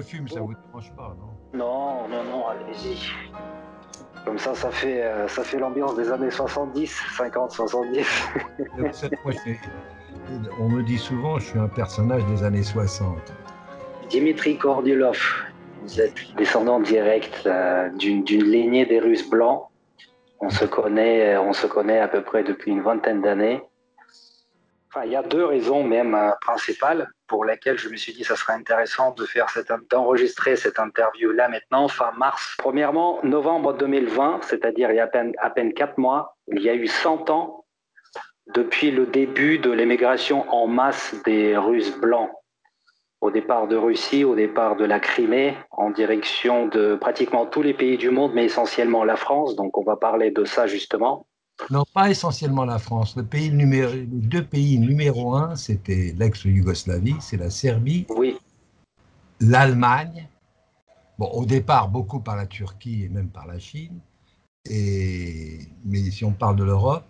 fume, ça vous dérange pas, non? Non, non, non, allez-y. Comme ça fait l'ambiance des années 70, 50, 70. Moi, on me dit souvent, je suis un personnage des années 60. Dimitri Kordylov, vous êtes descendant direct d'une lignée des Russes blancs. On se connaît à peu près depuis une vingtaine d'années. Enfin, il y a deux raisons même principales pour lesquelles je me suis dit que ça serait intéressant d'enregistrer cette interview là maintenant, fin mars. Premièrement, novembre 2020, c'est-à-dire il y a à peine 4 mois, il y a eu 100 ans depuis le début de l'émigration en masse des Russes blancs. Au départ de Russie, au départ de la Crimée, en direction de pratiquement tous les pays du monde, mais essentiellement la France. Donc on va parler de ça justement. Non, pas essentiellement la France. Les deux pays numéro un, c'était l'ex-Yougoslavie, c'est la Serbie, Oui. l'Allemagne. Bon, au départ, beaucoup par la Turquie et même par la Chine. Mais si on parle de l'Europe,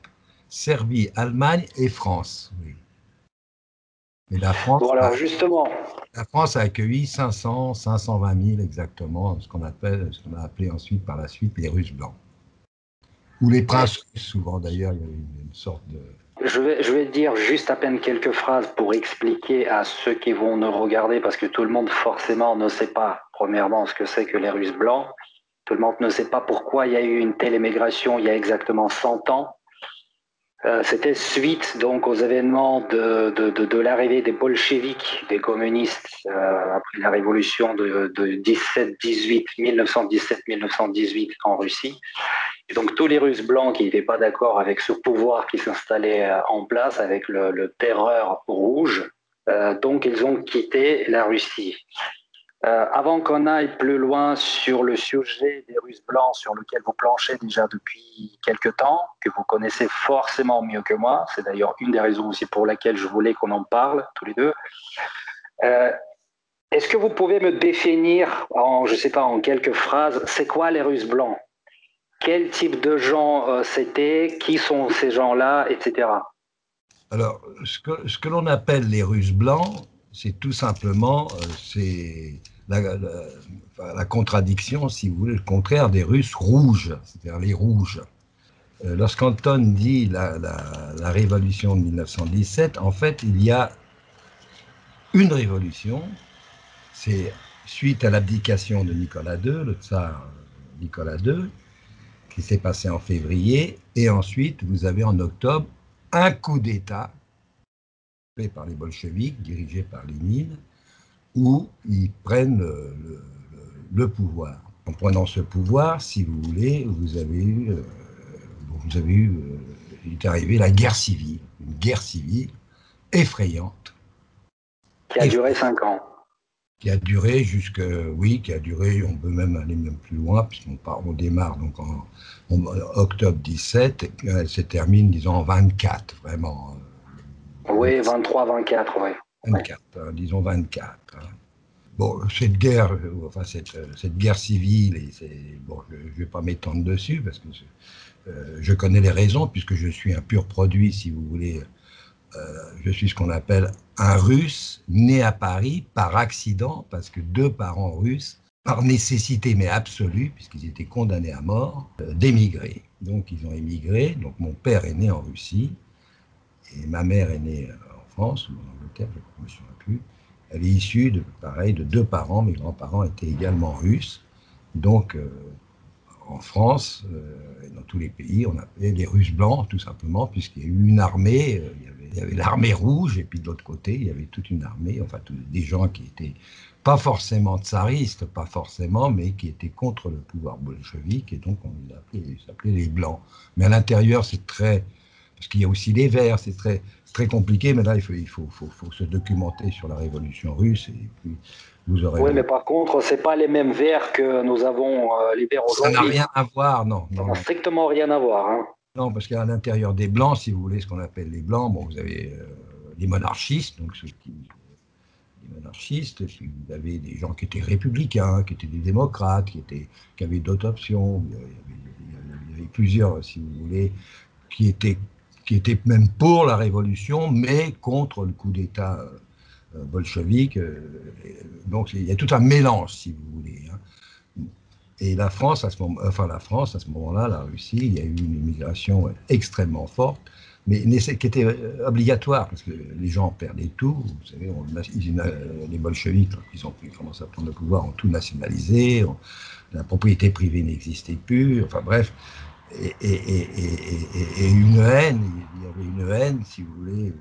Serbie, Allemagne et France. Oui. Mais Bon alors justement, la France a accueilli 500, 520 000 exactement, ce qu'on a appelé ensuite par la suite les Russes blancs. Ou les princes russes, souvent d'ailleurs, il y avait une sorte de... je vais dire juste à peine quelques phrases pour expliquer à ceux qui vont nous regarder, parce que tout le monde forcément ne sait pas, premièrement, ce que c'est que les Russes blancs. Tout le monde ne sait pas pourquoi il y a eu une telle émigration il y a exactement 100 ans. C'était suite donc aux événements de l'arrivée des bolcheviks, des communistes, après la révolution de 1917-1918 en Russie. Et donc tous les Russes blancs qui n'étaient pas d'accord avec ce pouvoir qui s'installait en place, avec le terreur rouge, donc ils ont quitté la Russie. Avant qu'on aille plus loin sur le sujet des Russes blancs sur lequel vous planchez déjà depuis quelques temps, que vous connaissez forcément mieux que moi, c'est d'ailleurs une des raisons aussi pour laquelle je voulais qu'on en parle tous les deux. Est-ce que vous pouvez me définir, je ne sais pas, en quelques phrases, c'est quoi les Russes blancs? Quel type de gens c'était? Qui sont ces gens-là, etc. Alors, ce que l'on appelle les Russes blancs, c'est tout simplement c'est la contradiction, si vous voulez, le contraire des Russes rouges, c'est-à-dire les rouges. Lorsqu'Anton dit la révolution de 1917, en fait, il y a une révolution, c'est suite à l'abdication de Nicolas II, le tsar Nicolas II, qui s'est passé en février, et ensuite vous avez en octobre un coup d'État fait par les bolcheviks, dirigé par Lénine, où ils prennent le pouvoir. En prenant ce pouvoir, si vous voulez, il est arrivé la guerre civile, une guerre civile effrayante. Qui a duré 5 ans. Qui a duré qui a duré, on peut même aller même plus loin, puisqu'on démarre donc en octobre 17, et elle se termine, disons, en 24, vraiment. Oui, 23, 24, oui. 24, hein, disons 24. Hein. Bon, cette guerre, cette guerre civile, bon, je ne vais pas m'étendre dessus, parce que je connais les raisons, puisque je suis un pur produit, si vous voulez. Je suis ce qu'on appelle un Russe né à Paris par accident, parce que deux parents russes, par nécessité mais absolue, puisqu'ils étaient condamnés à mort, d'émigrer. Donc ils ont émigré, donc mon père est né en Russie, et ma mère est née en France, ou en Angleterre, je ne me souviens plus. Elle est issue de deux parents, mes grands-parents étaient également russes, donc en France, et dans tous les pays, on appelait les Russes blancs, tout simplement, puisqu'il y a eu une armée, il y avait l'armée rouge, et puis de l'autre côté, il y avait toute une armée, enfin des gens qui étaient pas forcément tsaristes, pas forcément, mais qui étaient contre le pouvoir bolchevique, et donc on les appelait les blancs. Mais à l'intérieur, c'est très... Parce qu'il y a aussi les verts, c'est très compliqué, mais là, il faut se documenter sur la révolution russe, et puis vous aurez... Oui, mais par contre, ce n'est pas les mêmes verts que nous avons les verts aujourd'hui. Ça n'a rien à voir, non. Ça n'a strictement rien à voir. Hein. Non, parce qu'à l'intérieur des blancs, si vous voulez ce qu'on appelle les blancs, bon, vous avez les monarchistes, donc les monarchistes, vous avez des gens qui étaient républicains, qui étaient des démocrates, qui avaient d'autres options. Il y avait plusieurs, si vous voulez, qui étaient même pour la révolution, mais contre le coup d'État bolchevique. Donc il y a tout un mélange, si vous voulez. Hein. Et la France, à ce moment, enfin la France, à ce moment-là, la Russie, il y a eu une immigration extrêmement forte, mais qui était obligatoire, parce que les gens perdaient tout. Vous savez, les bolcheviks, quand ils ont commencé à prendre le pouvoir, ont tout nationalisé, la propriété privée n'existait plus, enfin bref, et une haine, il y avait une haine, si vous voulez,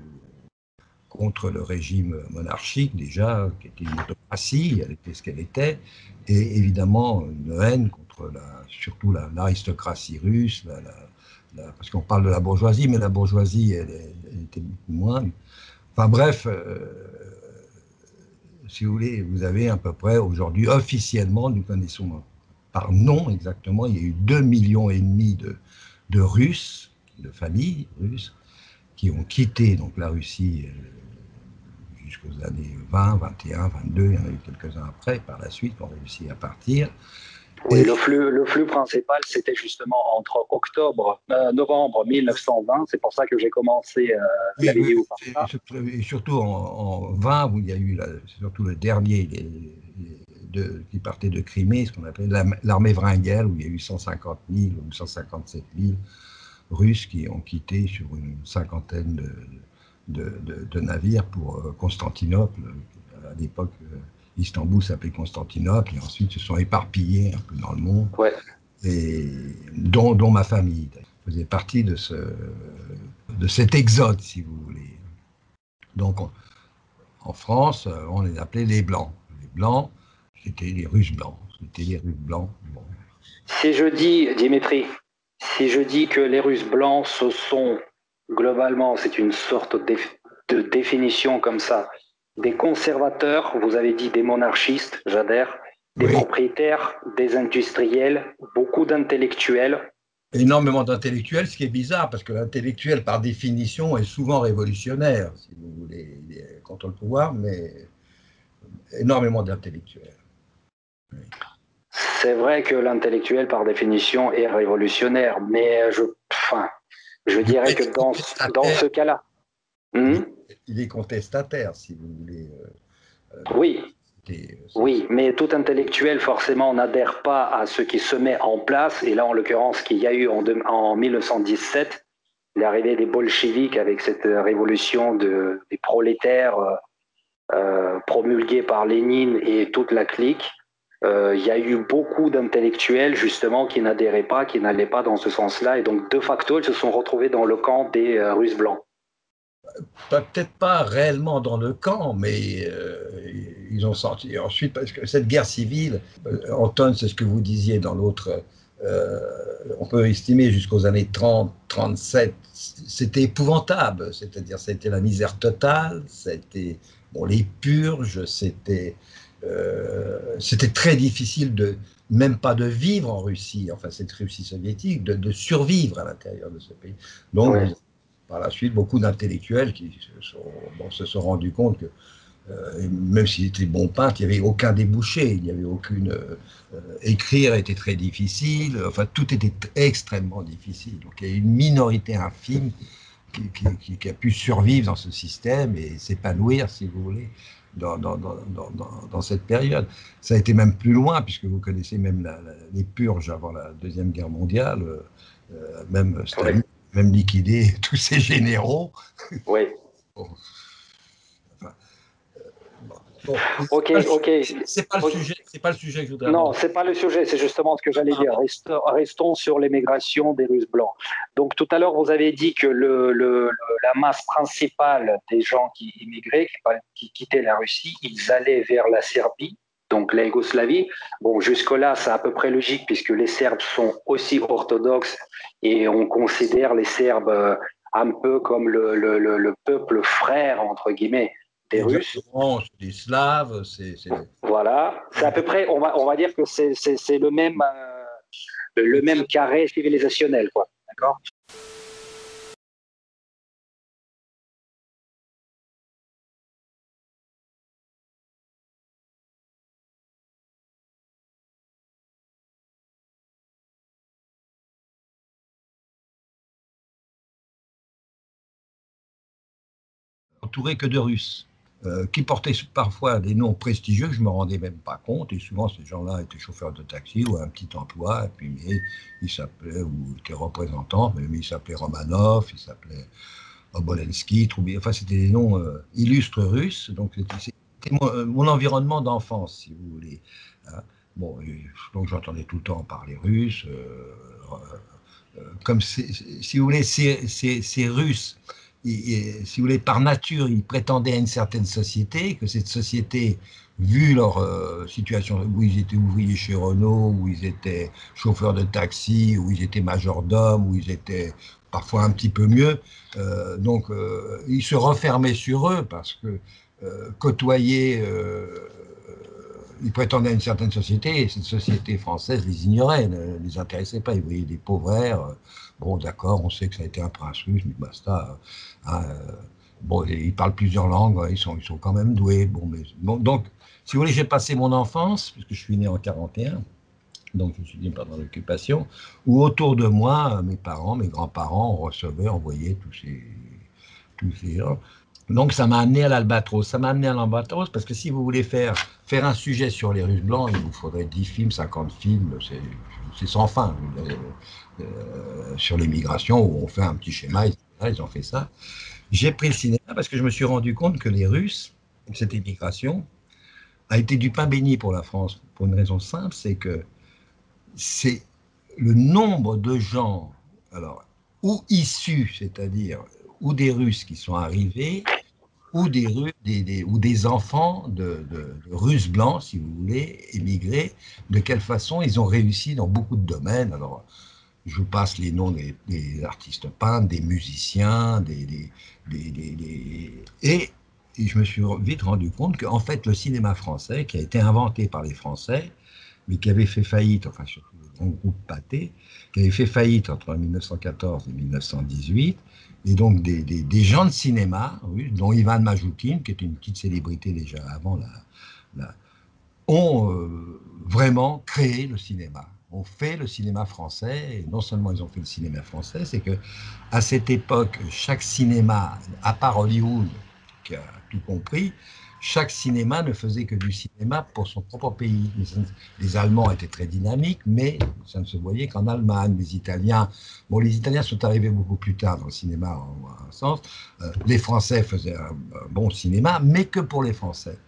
contre le régime monarchique déjà, qui était une autocratie, elle était ce qu'elle était, et évidemment une haine contre surtout l'aristocratie russe, parce qu'on parle de la bourgeoisie, mais la bourgeoisie, elle était beaucoup moins. Enfin bref, si vous voulez, vous avez à peu près aujourd'hui, officiellement, nous connaissons par nom exactement, il y a eu 2,5 millions de Russes, de familles russes, qui ont quitté donc la Russie jusqu'aux années 20, 21, 22, il y en a eu quelques-uns après, par la suite, qui ont réussi à partir. Oui, le flux principal, c'était justement entre novembre 1920, c'est pour ça que j'ai commencé la Oui, vidéo par ça. et surtout en 20, où il y a eu surtout le dernier qui partait de Crimée, ce qu'on appelle l'armée Wrangel, où il y a eu 150 000 ou 157 000 Russes qui ont quitté sur une cinquantaine de navires pour Constantinople. À l'époque, Istanbul s'appelait Constantinople, et ensuite se sont éparpillés un peu dans le monde, Ouais. et dont ma famille faisait partie de cet exode, si vous voulez. Donc, en France, on les appelait les Blancs. Les Blancs, c'était les Russes blancs. C'était les Russes blancs. Bon. Si je dis, Dimitri, si je dis que les Russes blancs, ce sont globalement, c'est une sorte de définition comme ça, des conservateurs, vous avez dit des monarchistes, j'adhère, des Oui, propriétaires, des industriels, beaucoup d'intellectuels. énormément d'intellectuels, ce qui est bizarre, parce que l'intellectuel, par définition, est souvent révolutionnaire, si vous voulez. Il est contre le pouvoir, mais énormément d'intellectuels. Oui. C'est vrai que l'intellectuel, par définition, est révolutionnaire, mais je dirais que dans ce cas-là, Il hmm, est, il est contestataire, si vous voulez. oui, C'était, oui, mais tout intellectuel, forcément, n'adhère pas à ce qui se met en place. Et là, en l'occurrence, qu'il y a eu en 1917, l'arrivée des bolcheviks avec cette révolution des prolétaires promulguée par Lénine et toute la clique. Il y a eu beaucoup d'intellectuels, justement, qui n'adhéraient pas, qui n'allaient pas dans ce sens-là. Et donc, de facto, ils se sont retrouvés dans le camp des Russes blancs. peut-être pas réellement dans le camp, mais ils ont sorti. Et ensuite, parce que cette guerre civile, Anton, c'est ce que vous disiez dans l'autre, on peut estimer jusqu'aux années 30, 37, c'était épouvantable. C'est-à-dire, c'était la misère totale, c'était bon, les purges, c'était très difficile même pas de vivre en Russie, enfin cette Russie soviétique, de survivre à l'intérieur de ce pays. Donc, Ouais. par la suite, beaucoup d'intellectuels qui se sont rendus compte que même s'ils étaient bons peintres, il n'y avait aucun débouché, il n'y avait aucune. Écrire était très difficile, enfin tout était extrêmement difficile. Donc il y a une minorité infime qui a pu survivre dans ce système et s'épanouir, si vous voulez, dans cette période. Ça a été même plus loin, puisque vous connaissez même les purges avant la Deuxième Guerre mondiale, même Ouais. Staline, même liquider tous ces généraux. Oui. Bon, enfin, bon, Ok, ok. c'est pas le sujet, c'est pas le sujet que je voudrais Non, aborder. c'est pas le sujet, c'est justement ce que j'allais dire. Restons sur l'émigration des Russes blancs. Donc tout à l'heure, vous avez dit que la masse principale des gens qui immigraient, qui quittaient la Russie, ils allaient vers la Serbie, donc la Yougoslavie. Bon, jusque-là, c'est à peu près logique puisque les Serbes sont aussi orthodoxes et on considère les Serbes un peu comme le peuple frère, entre guillemets, des Russes. Exactement, c'est des Slaves, Voilà, c'est à peu près, on va dire que c'est le même carré civilisationnel, quoi. D'accord. entouré que de Russes. qui portaient parfois des noms prestigieux que je ne me rendais même pas compte, et souvent ces gens-là étaient chauffeurs de taxi ou un petit emploi, et puis mais ils s'appelaient, ou étaient représentants, mais ils s'appelaient Romanov, ils s'appelaient Obolensky, enfin c'était des noms illustres russes, donc c'était mon environnement d'enfance, si vous voulez. Hein. Bon, donc j'entendais tout le temps parler russe, comme si vous voulez, ces Russes, si vous voulez, par nature, ils prétendaient à une certaine société, que cette société, vu leur situation, où ils étaient ouvriers chez Renault, où ils étaient chauffeurs de taxi, où ils étaient majordomes, où ils étaient parfois un petit peu mieux, ils se refermaient sur eux parce que côtoyer ils prétendaient à une certaine société, et cette société française les ignorait, ne les intéressait pas. Ils voyaient des pauvres. Bon, d'accord, on sait que ça a été un prince russe, mais basta. Bon, ils parlent plusieurs langues, ils sont quand même doués. Bon, donc, si vous voulez, j'ai passé mon enfance, puisque je suis né en 41, donc je me suis dit pendant l'occupation, où autour de moi, mes parents, mes grands-parents, on recevait, envoyaient tous ces gens. Donc ça m'a amené à l'Albatros. Ça m'a amené à l'Albatros parce que si vous voulez faire un sujet sur les Russes blancs, il vous faudrait 10 films, 50 films, c'est sans fin. Sur l'immigration, où on fait un petit schéma, ils ont fait ça. J'ai pris le cinéma parce que je me suis rendu compte que les Russes, cette immigration, a été du pain béni pour la France, pour une raison simple, c'est que c'est le nombre de gens, alors, ou issus, c'est-à-dire, ou des Russes qui sont arrivés, ou des enfants de Russes blancs, si vous voulez, émigrés, de quelle façon ils ont réussi dans beaucoup de domaines. Alors, je vous passe les noms des artistes peintres, des musiciens, et je me suis vite rendu compte qu'en fait, le cinéma français, qui a été inventé par les Français, mais qui avait fait faillite, enfin surtout le grand groupe Pathé, qui avait fait faillite entre 1914 et 1918, et donc des gens de cinéma, oui, dont Ivan Majoutine, qui était une petite célébrité déjà avant, ont vraiment créé le cinéma, ont fait le cinéma français, et non seulement ils ont fait le cinéma français, c'est que à cette époque, chaque cinéma, à part Hollywood, qui a tout compris, chaque cinéma ne faisait que du cinéma pour son propre pays. Les Allemands étaient très dynamiques, mais ça ne se voyait qu'en Allemagne. Les Italiens, bon, les Italiens sont arrivés beaucoup plus tard dans le cinéma, en un sens. Les Français faisaient un bon cinéma, mais que pour les Français.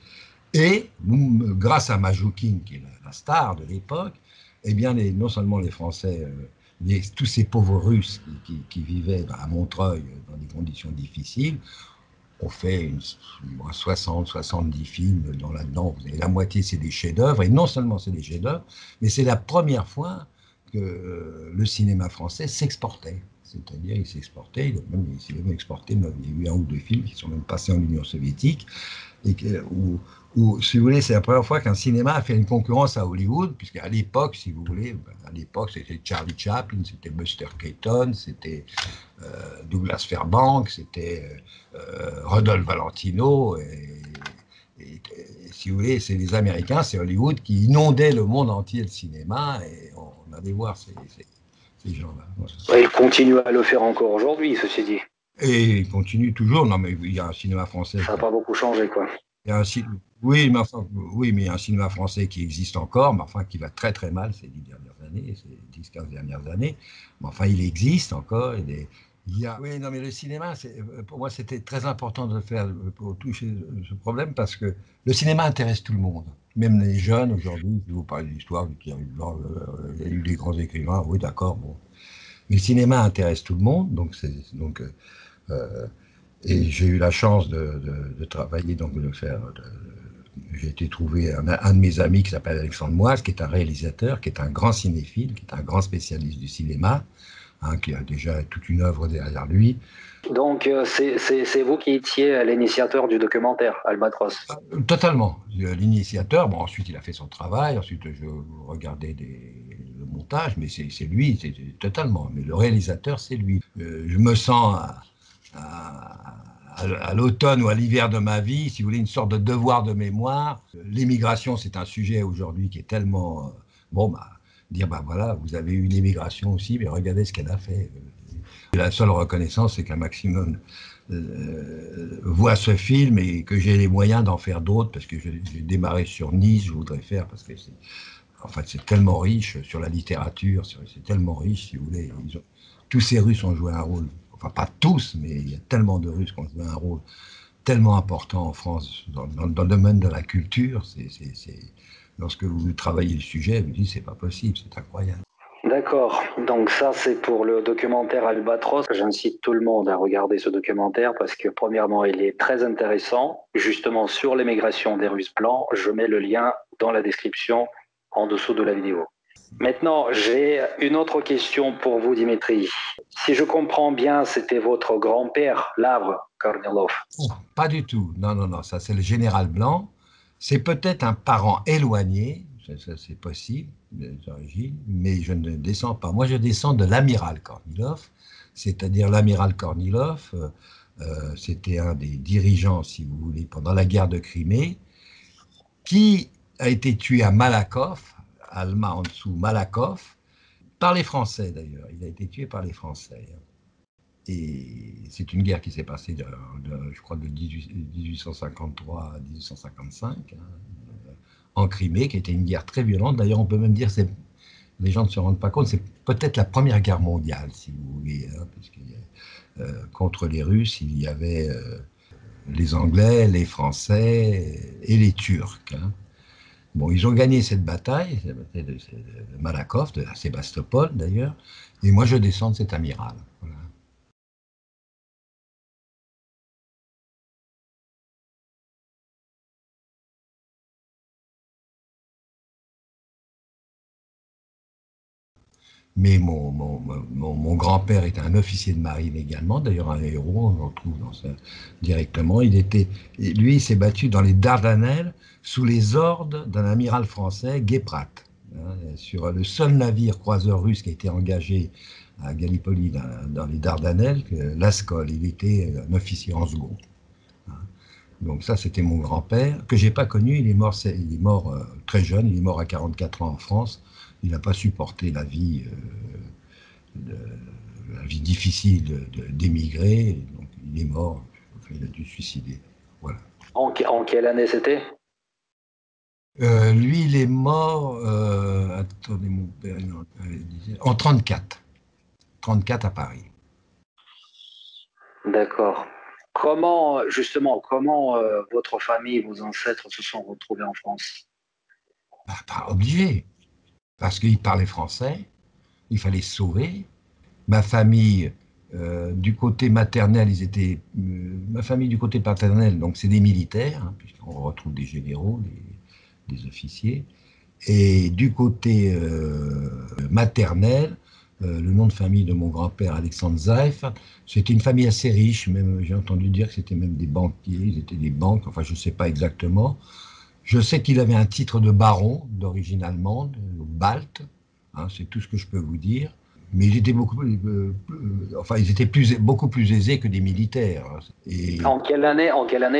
Et grâce à Majoukine, qui est la star de l'époque, eh bien, non seulement les Français, tous ces pauvres Russes qui vivaient à Montreuil dans des conditions difficiles, ont fait 60, 70 films là-dedans. Vous avez la moitié, c'est des chefs-d'œuvre. Et non seulement c'est des chefs-d'œuvre, mais c'est la première fois que le cinéma français s'exportait. C'est-à-dire, il s'exportait, il a même exporté, il y a eu un ou deux films qui sont même passés en Union soviétique, et où, si vous voulez, c'est la première fois qu'un cinéma a fait une concurrence à Hollywood, puisqu'à l'époque, si vous voulez, à l'époque, c'était Charlie Chaplin, c'était Buster Keaton, c'était Douglas Fairbanks, c'était Rodolphe Valentino, si vous voulez, c'est les Américains, c'est Hollywood qui inondait le monde entier de cinéma, et on allait voir ces gens-là. Ouais, ils continuent à le faire encore aujourd'hui, ceci dit. Et il continue toujours. Non, mais il y a un cinéma français. Ça n'a pas beaucoup changé, quoi. Il y a un, oui, mais enfin, oui, mais il y a un cinéma français qui existe encore, mais enfin qui va très très mal ces 10 dernières années, ces 10-15 dernières années. Mais enfin, il existe encore. Oui, non, mais le cinéma, pour moi, c'était très important de le faire pour toucher ce problème parce que le cinéma intéresse tout le monde. Même les jeunes aujourd'hui, si vous parlez de l'histoire, il y a eu des grands écrivains, oui, d'accord, bon. Mais le cinéma intéresse tout le monde, et j'ai eu la chance de travailler, donc de faire. J'ai été trouvé un de mes amis qui s'appelle Alexandre Moise, qui est un réalisateur, qui est un grand cinéphile, qui est un grand spécialiste du cinéma, qui a déjà toute une œuvre derrière lui. Donc, c'est vous qui étiez l'initiateur du documentaire Albatros? Totalement. L'initiateur, bon, ensuite il a fait son travail, ensuite je regardais le montage, mais c'est lui, c'est totalement. Mais le réalisateur, c'est lui. Je me sens à l'automne ou à l'hiver de ma vie, si vous voulez, une sorte de devoir de mémoire. L'émigration, c'est un sujet aujourd'hui qui est tellement... dire, voilà, vous avez eu l'immigration aussi, mais regardez ce qu'elle a fait. La seule reconnaissance, c'est qu'un maximum voit ce film et que j'ai les moyens d'en faire d'autres, parce que j'ai démarré sur Nice, je voudrais faire, parce que en fait, c'est tellement riche sur la littérature, c'est tellement riche, si vous voulez. Tous ces Russes ont joué un rôle, enfin pas tous, mais il y a tellement de Russes qui ont joué un rôle tellement important en France dans le domaine de la culture. Lorsque vous travaillez le sujet, vous dites c'est pas possible, c'est incroyable. D'accord, donc ça c'est pour le documentaire Albatros. J'incite tout le monde à regarder ce documentaire parce que premièrement il est très intéressant, justement sur l'émigration des Russes blancs. Je mets le lien dans la description en dessous de la vidéo. Maintenant, j'ai une autre question pour vous, Dimitri. Si je comprends bien, c'était votre grand-père, Lavre Kornilov. Oh, pas du tout, non, non, non, ça c'est le général Blanc. C'est peut-être un parent éloigné, ça c'est possible, des origines, mais je ne descends pas. Moi, je descends de l'amiral Kornilov, c'est-à-dire l'amiral Kornilov, c'était un des dirigeants, si vous voulez, pendant la guerre de Crimée, qui a été tué à Malakoff, Alma en dessous, Malakoff, par les Français d'ailleurs. Il a été tué par les Français. Et c'est une guerre qui s'est passée, je crois, de 1853 à 1855, hein, en Crimée, qui était une guerre très violente. D'ailleurs, on peut même dire, les gens ne se rendent pas compte, c'est peut-être la première guerre mondiale, si vous voulez, hein, parce contre les Russes, il y avait les Anglais, les Français et les Turcs. Hein. Bon, ils ont gagné cette bataille de Malakoff, de Sébastopol d'ailleurs, et moi je descends de cet amiral. Voilà. Mais mon grand-père était un officier de marine également, d'ailleurs un héros, on le retrouve directement. Lui, il s'est battu dans les Dardanelles sous les ordres d'un amiral français, Guéprat, hein, sur le seul navire croiseur russe qui a été engagé à Gallipoli dans les Dardanelles, l'Ascol. Il était un officier en second. Hein. Donc ça, c'était mon grand-père, que j'ai pas connu. Il est mort très jeune, il est mort à 44 ans en France. Il n'a pas supporté la vie difficile d'émigrer, donc il est mort, enfin, il a dû se suicider. Voilà. En quelle année c'était? Lui, il est mort, attendez, mon père, en 34. 34 à Paris. D'accord. Comment votre famille, vos ancêtres se sont retrouvés en France? Pas obligé, parce qu'il parlait français, il fallait se sauver. Ma famille, du côté maternel, ma famille du côté paternel, donc c'est des militaires, hein, puisqu'on retrouve des généraux, des officiers. Et du côté maternel, le nom de famille de mon grand-père, Alexandre Zaïf, c'était une famille assez riche, même j'ai entendu dire que c'était même des banquiers, ils étaient des banques, enfin je ne sais pas exactement. Je sais qu'il avait un titre de baron d'origine allemande, balte, hein, c'est tout ce que je peux vous dire. Mais ils étaient beaucoup plus aisés que des militaires. Hein. Et En quelle année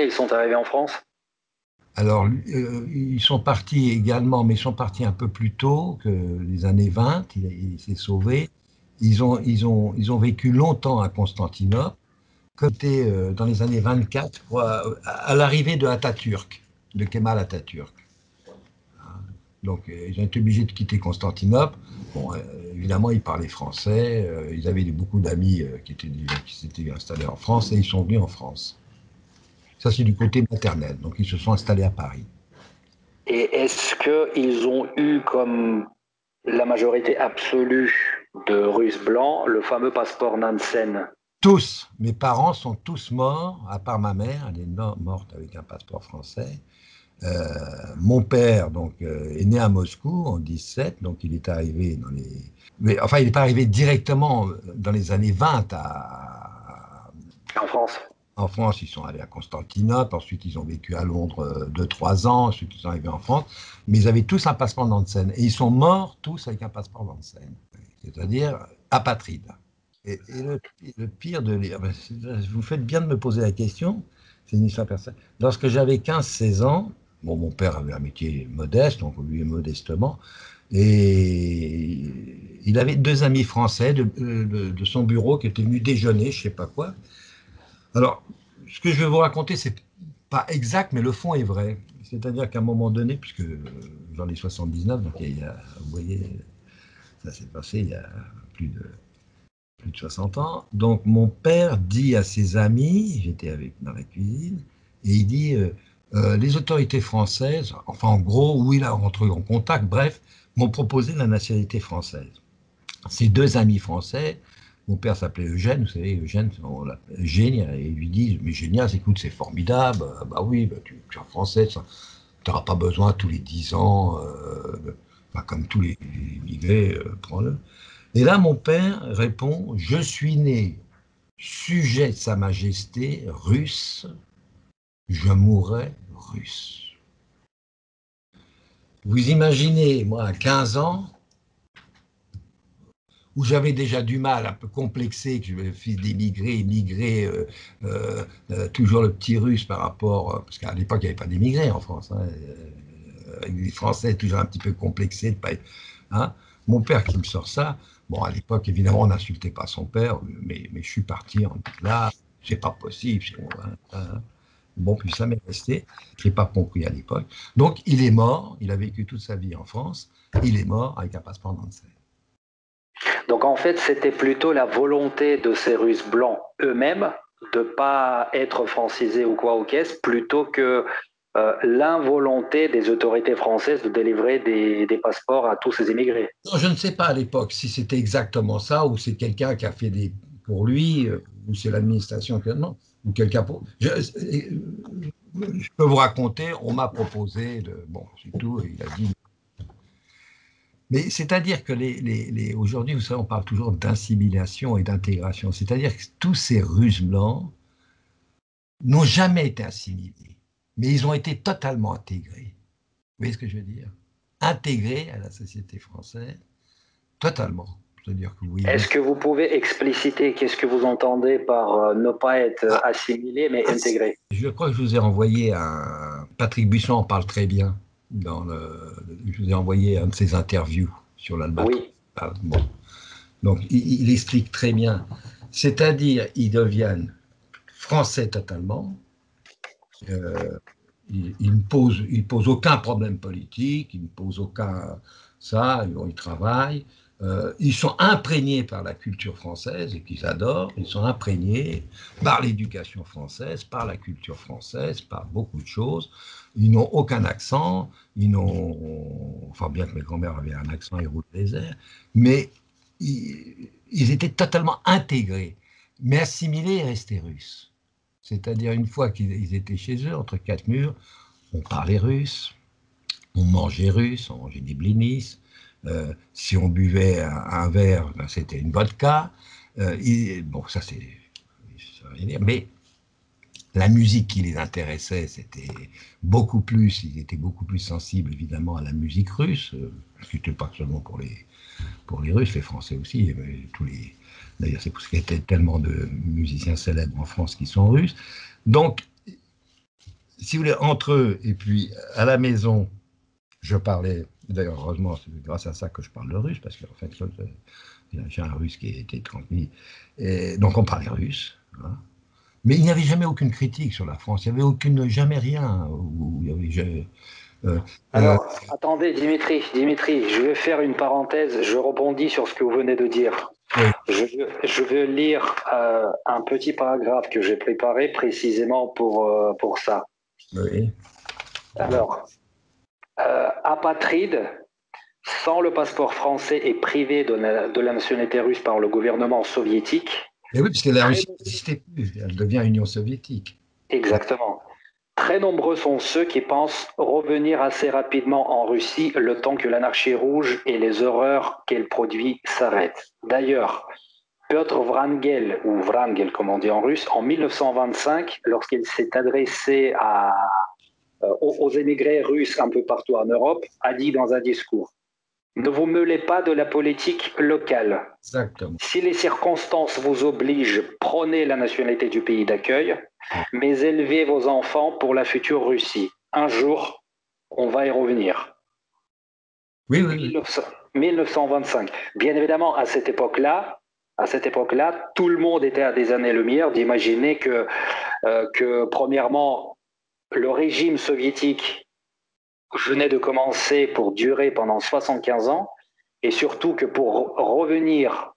ils sont arrivés en France? alors, ils sont partis également, mais ils sont partis un peu plus tôt que les années 20. Il s'est sauvé. Ils ont vécu longtemps à Constantinople, comme c'était dans les années 24, à l'arrivée de Atatürk, de Kemal Atatürk. Donc, ils ont été obligés de quitter Constantinople. Bon, évidemment, ils parlaient français. Ils avaient beaucoup d'amis qui s'étaient installés en France et ils sont venus en France. Ça, c'est du côté maternel. Donc, ils se sont installés à Paris. Et est-ce qu'ils ont eu, comme la majorité absolue de Russes blancs, le fameux passeport Nansen? Tous. Mes parents sont tous morts, à part ma mère. Elle est morte avec un passeport français. Mon père donc, est né à Moscou en 17, donc il est arrivé dans les... Mais, enfin, il n'est pas arrivé directement dans les années 20 En France. En France. Ils sont allés à Constantinople, ensuite ils ont vécu à Londres 2-3 ans, ensuite ils sont arrivés en France, mais ils avaient tous un passeport Nansen, et ils sont morts tous avec un passeport Nansen, c'est-à-dire apatrides. Et le pire vous faites bien de me poser la question, c'est une histoire personnelle. Lorsque j'avais 15-16 ans, bon, mon père avait un métier modeste, donc on vivait modestement, et il avait deux amis français de son bureau qui étaient venus déjeuner, je ne sais pas quoi. Alors, ce que je vais vous raconter, c'est pas exact, mais le fond est vrai. C'est-à-dire qu'à un moment donné, puisque j'en ai 79, donc vous voyez, ça s'est passé il y a plus de, plus de 60 ans. Donc mon père dit à ses amis, j'étais avec dans la cuisine, et il dit les autorités françaises, enfin en gros, où il a rentré en contact, bref, m'ont proposé la nationalité française. Ces deux amis français, mon père s'appelait Eugène, vous savez, Eugène, on l'appelle Génia, et ils lui disent, mais Génial, écoute, c'est formidable, bah oui, bah, tu es français, tu n'auras pas besoin tous les 10 ans, bah, comme tous les immigrés, prends-le. Et là, mon père répond, je suis né sujet de Sa Majesté russe, je mourrai russe. Vous imaginez, moi, à 15 ans, où j'avais déjà du mal, un peu complexé, que je suis fils d'immigrés, immigré, toujours le petit russe par rapport, parce qu'à l'époque, il n'y avait pas d'immigrés en France, hein, les Français toujours un petit peu complexés de pas être, hein. Mon père qui me sort ça, bon, à l'époque, évidemment, on n'insultait pas son père, mais je suis parti en disant, là, c'est pas possible, c'est bon, hein, hein. Bon, puis ça m'est resté, je n'ai pas compris à l'époque. Donc, il est mort, il a vécu toute sa vie en France, il est mort avec un passeport d'Ansel. Donc en fait, c'était plutôt la volonté de ces Russes blancs eux-mêmes de ne pas être francisés ou quoi au caisse, plutôt que l'involonté des autorités françaises de délivrer des passeports à tous ces immigrés. Non, je ne sais pas à l'époque si c'était exactement ça ou c'est quelqu'un qui a fait des pour lui ou c'est l'administration actuellement ou quelqu'un pour. Je peux vous raconter, on m'a proposé de bon, c'est tout, et il a dit. Mais c'est-à-dire que aujourd'hui, vous savez, on parle toujours d'assimilation et d'intégration. C'est-à-dire que tous ces Russes blancs n'ont jamais été assimilés, mais ils ont été totalement intégrés. Vous voyez ce que je veux dire? Intégrés à la société française, totalement. C'est-à-dire que oui, Est-ce que vous pouvez expliciter qu'est-ce que vous entendez par ne pas être ah, assimilé mais intégré? je crois que je vous ai envoyé un. Patrick Buisson en parle très bien. Je vous ai envoyé un de ses interviews sur l'Albatros. Oui. Ah, bon. Donc, il explique très bien. C'est-à-dire, ils deviennent français totalement. Euh, il pose aucun problème politique, il ne pose aucun ça, ils travaillent. Ils sont imprégnés par la culture française et qu'ils adorent. Ils sont imprégnés par l'éducation française, par la culture française, par beaucoup de choses. Ils n'ont aucun accent. Ils n'ont, enfin bien que mes grands-mères avaient un accent, ils roulent des airs, mais ils étaient totalement intégrés, mais assimilés et restés russes. C'est-à-dire, une fois qu'ils étaient chez eux, entre quatre murs, on parlait russe, on mangeait russe, on mangeait des blinis. Si on buvait un verre, ben, c'était une vodka. Bon, ça, c'est. Mais la musique qui les intéressait, c'était beaucoup plus. Ils étaient beaucoup plus sensibles, évidemment, à la musique russe, ce qui n'était pas seulement pour les Russes, les Français aussi, mais tous les. D'ailleurs, c'est parce qu'il y a tellement de musiciens célèbres en France qui sont russes. Donc, si vous voulez, entre eux et puis à la maison, je parlais, d'ailleurs, heureusement, c'est grâce à ça que je parle le russe, parce qu'en fait, j'ai un russe qui était transmis. Et donc, on parlait russe. Hein. Mais il n'y avait jamais aucune critique sur la France. Il n'y avait jamais rien. Où il y avait, euh, euh, Alors, attendez, Dimitri, je vais faire une parenthèse, je rebondis sur ce que vous venez de dire. oui, Je vais lire un petit paragraphe que j'ai préparé précisément pour ça. oui. Alors, apatride, sans le passeport français et privé de la nationalité russe par le gouvernement soviétique. Et oui, puisque la Très, Russie n'existait plus. Elle devient Union soviétique. exactement. Très nombreux sont ceux qui pensent revenir assez rapidement en Russie le temps que l'anarchie rouge et les horreurs qu'elle produit s'arrêtent. D'ailleurs, Piotr Wrangel, ou Wrangel comme on dit en russe, en 1925, lorsqu'il s'est adressé aux émigrés russes un peu partout en Europe, a dit dans un discours: ne vous mêlez pas de la politique locale. Exactement. Si les circonstances vous obligent, prenez la nationalité du pays d'accueil, mais élevez vos enfants pour la future Russie. Un jour, on va y revenir. Oui, oui, oui. 1925. Bien évidemment, à cette époque-là, À cette époque-là, tout le monde était à des années-lumière d'imaginer que, premièrement, le régime soviétique venait de commencer pour durer pendant 75 ans, et surtout que pour revenir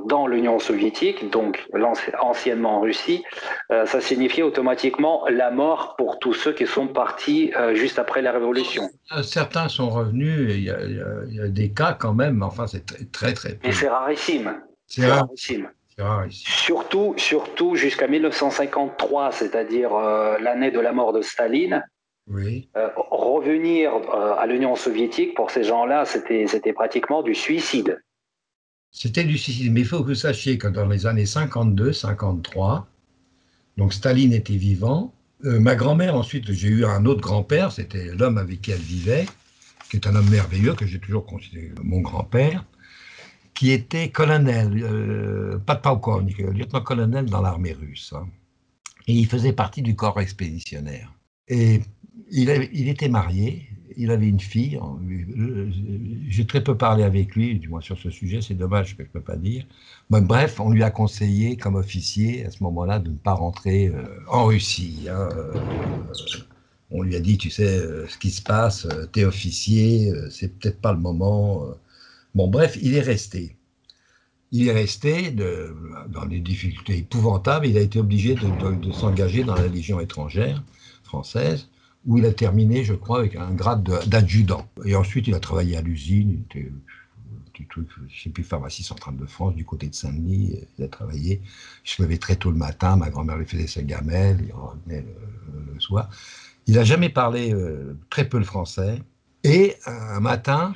dans l'Union soviétique, donc anciennement Russie, ça signifiait automatiquement la mort pour tous ceux qui sont partis juste après la Révolution. Certains sont revenus, il y a des cas quand même, mais enfin c'est très peu. Mais c'est rarissime. C'est rarissime. Surtout jusqu'à 1953, c'est-à-dire l'année de la mort de Staline. Oui. Revenir à l'Union soviétique, pour ces gens-là, c'était pratiquement du suicide. C'était du suicide, mais il faut que vous sachiez que dans les années 52-53, donc Staline était vivant. Ma grand-mère, ensuite, j'ai eu un autre grand-père, c'était l'homme avec qui elle vivait, qui est un homme merveilleux, que j'ai toujours considéré mon grand-père, qui était colonel, pas de polkovnik, lieutenant-colonel dans l'armée russe. Hein. Et il faisait partie du corps expéditionnaire. Et il était marié, il avait une fille. J'ai très peu parlé avec lui, du moins sur ce sujet, c'est dommage que je ne peux pas dire. Mais bref, on lui a conseillé, comme officier, à ce moment-là, de ne pas rentrer en Russie. Hein. On lui a dit, tu sais, ce qui se passe, t'es officier, c'est peut-être pas le moment. Bon, bref, il est resté. Il est resté dans des difficultés épouvantables. Il a été obligé de s'engager dans la Légion étrangère française, où il a terminé, je crois, avec un grade d'adjudant. Et ensuite, il a travaillé à l'usine, il était petit truc, je ne sais plus, pharmacie centrale de France, du côté de Saint-Denis. Il a travaillé. Il se levait très tôt le matin, ma grand-mère lui faisait sa gamelle, il revenait le soir. Il n'a jamais parlé très peu le français. Et un matin,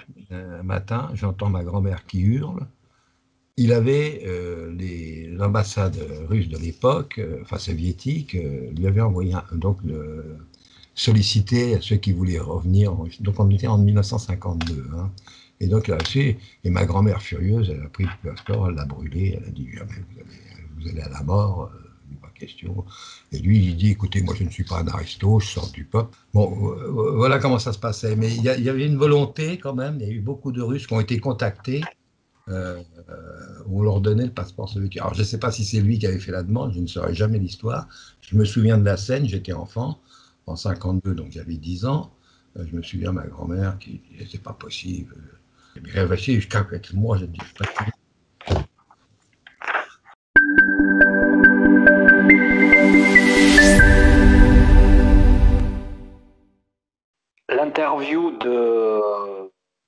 j'entends ma grand-mère qui hurle. Il avait l'ambassade russe de l'époque, enfin soviétique, lui avait envoyé sollicité à ceux qui voulaient revenir. Donc on était en 1952. Hein. Et donc là dessus et ma grand-mère furieuse, elle a pris le passeport, elle l'a brûlé, elle a dit jamais vous allez à la mort, pas question. Et lui, il dit écoutez, moi je ne suis pas un aristo, je sors du peuple. Bon, voilà comment ça se passait. Mais il y avait une volonté quand même. Il y a eu beaucoup de Russes qui ont été contactés. On leur donnait le passeport soviétique. Alors je ne sais pas si c'est lui qui avait fait la demande, je ne saurais jamais l'histoire. Je me souviens de la scène, j'étais enfant, en 52, donc j'avais 10 ans. Je me souviens de ma grand-mère qui disait c'est pas possible. J'ai réfléchi jusqu'à quelques mois, j'ai dit c'est pas possible. L'interview de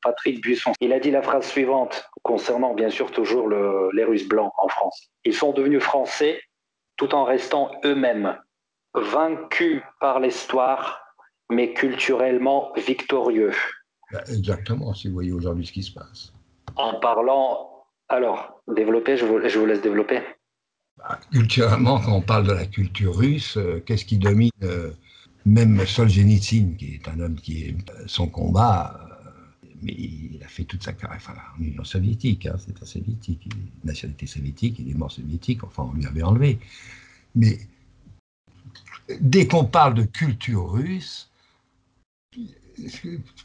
Patrick Buisson, il a dit la phrase suivante, concernant bien sûr toujours les Russes blancs en France. Ils sont devenus français tout en restant eux-mêmes, vaincus par l'histoire, mais culturellement victorieux. Exactement, si vous voyez aujourd'hui ce qui se passe. En parlant, alors, développez, je vous laisse développer. Culturellement, quand on parle de la culture russe, qu'est-ce qui domine même Solzhenitsyn, qui est un homme qui est son combat, mais il a fait toute sa carrière en Union soviétique, hein, c'est un soviétique, nationalité soviétique, il est mort soviétique, enfin on lui avait enlevé. Mais dès qu'on parle de culture russe,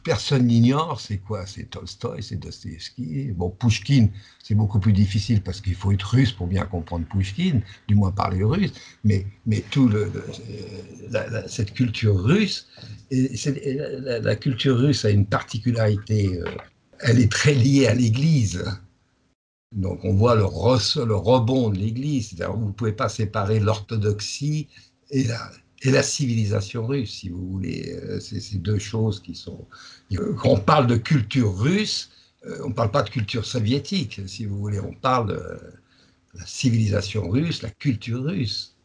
personne n'ignore c'est quoi, c'est Tolstoï, c'est Dostoïevski. Bon, Pouchkine, c'est beaucoup plus difficile parce qu'il faut être russe pour bien comprendre Pouchkine, du moins parler russe, mais tout cette culture russe, la culture russe a une particularité, elle est très liée à l'Église. Donc on voit le rebond de l'Église, vous ne pouvez pas séparer l'orthodoxie et la civilisation russe, si vous voulez. C'est ces deux choses qui sont... Quand on parle de culture russe, on ne parle pas de culture soviétique, si vous voulez. On parle de la civilisation russe, la culture russe.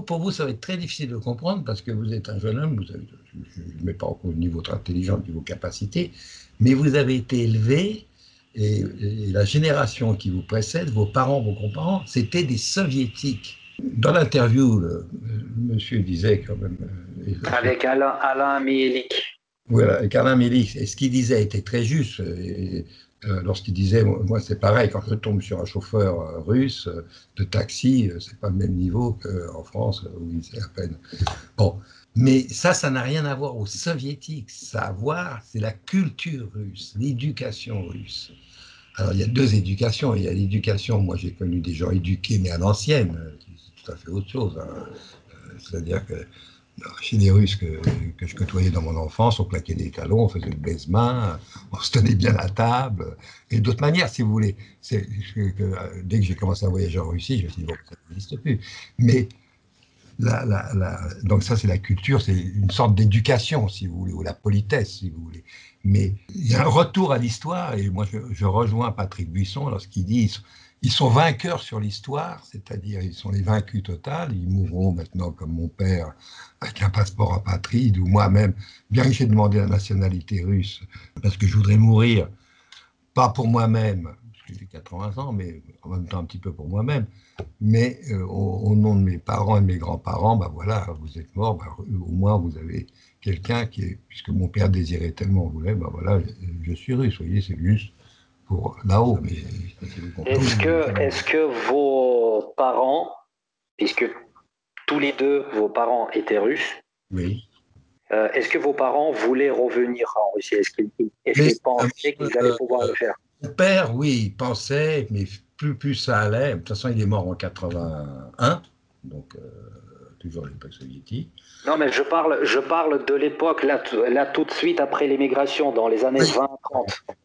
Pour vous, ça va être très difficile de comprendre parce que vous êtes un jeune homme, je ne mets pas au niveau de votre intelligence, de vos capacités, mais vous avez été élevé et la génération qui vous précède, vos parents, vos grands-parents, c'était des soviétiques. Dans l'interview, le monsieur disait quand même... Avec Alain Milik. Voilà, avec Alain Milik. Et ce qu'il disait était très juste. Lorsqu'il disait, moi c'est pareil, quand je tombe sur un chauffeur russe de taxi, c'est pas le même niveau qu'en France, où c'est à peine... Bon, mais ça n'a rien à voir aux soviétiques. Ça a à voir, c'est la culture russe, l'éducation russe. Alors, il y a deux éducations. Il y a l'éducation, moi j'ai connu des gens éduqués, mais à l'ancienne, c'est tout à fait autre chose, hein. C'est-à-dire que chez les Russes que je côtoyais dans mon enfance, on claquait des talons, on faisait le baise-main, on se tenait bien à table, et d'autres manières, si vous voulez. Dès que j'ai commencé à voyager en Russie, je me suis dit, bon, ça n'existe plus. Mais donc ça, c'est la culture, c'est une sorte d'éducation, si vous voulez, ou la politesse, si vous voulez. Mais il y a un retour à l'histoire, et moi, je rejoins Patrick Buisson lorsqu'il dit ils sont vainqueurs sur l'histoire, c'est-à-dire ils sont les vaincus total, ils mourront maintenant comme mon père avec un passeport apatride, ou moi-même, bien que j'ai demandé la nationalité russe, parce que je voudrais mourir, pas pour moi-même, parce que j'ai 80 ans, mais en même temps un petit peu pour moi-même, mais au nom de mes parents et de mes grands-parents, ben voilà, vous êtes morts, ben, au moins vous avez quelqu'un qui est, puisque mon père désirait tellement voulait, ben voilà, je suis russe, vous voyez, c'est juste pour là-haut. Mais est-ce que vos parents, puisque tous les deux vos parents étaient russes, oui. Est-ce que vos parents voulaient revenir en Russie? Est-ce qu'ils pensaient qu'ils allaient pouvoir le faire? Mon père, oui, il pensait, mais plus ça allait. De toute façon, il est mort en 81, donc toujours à l'époque soviétique. Non, mais je parle de l'époque, là, tout de suite après l'émigration, dans les années 20-30.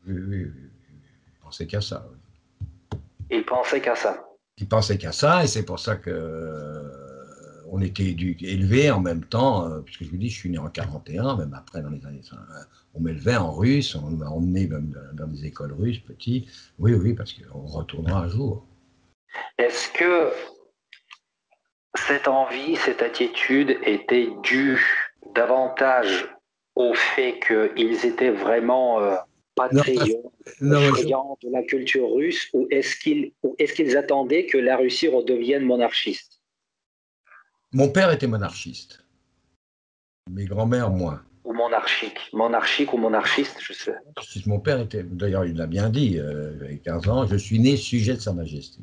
Oui. Il pensait qu'à ça. Oui. Il pensait qu'à ça. Il pensait qu'à ça, et c'est pour ça que on était élevés en même temps, puisque je vous dis, je suis né en 41, même après, dans les années 50, on m'élevait en russe, on m'a emmené même dans des écoles russes, petits. Oui, parce qu'on retournera un jour. Est-ce que cette envie, cette attitude était due davantage au fait qu'ils étaient vraiment patriotes, friands de la culture russe, ou est-ce qu'ils attendaient que la Russie redevienne monarchiste? Mon père était monarchiste. Mes grands-mères, moins. Ou monarchique ou monarchiste, je sais. Mon père était, d'ailleurs, il l'a bien dit, il 15 ans, je suis né sujet de Sa Majesté.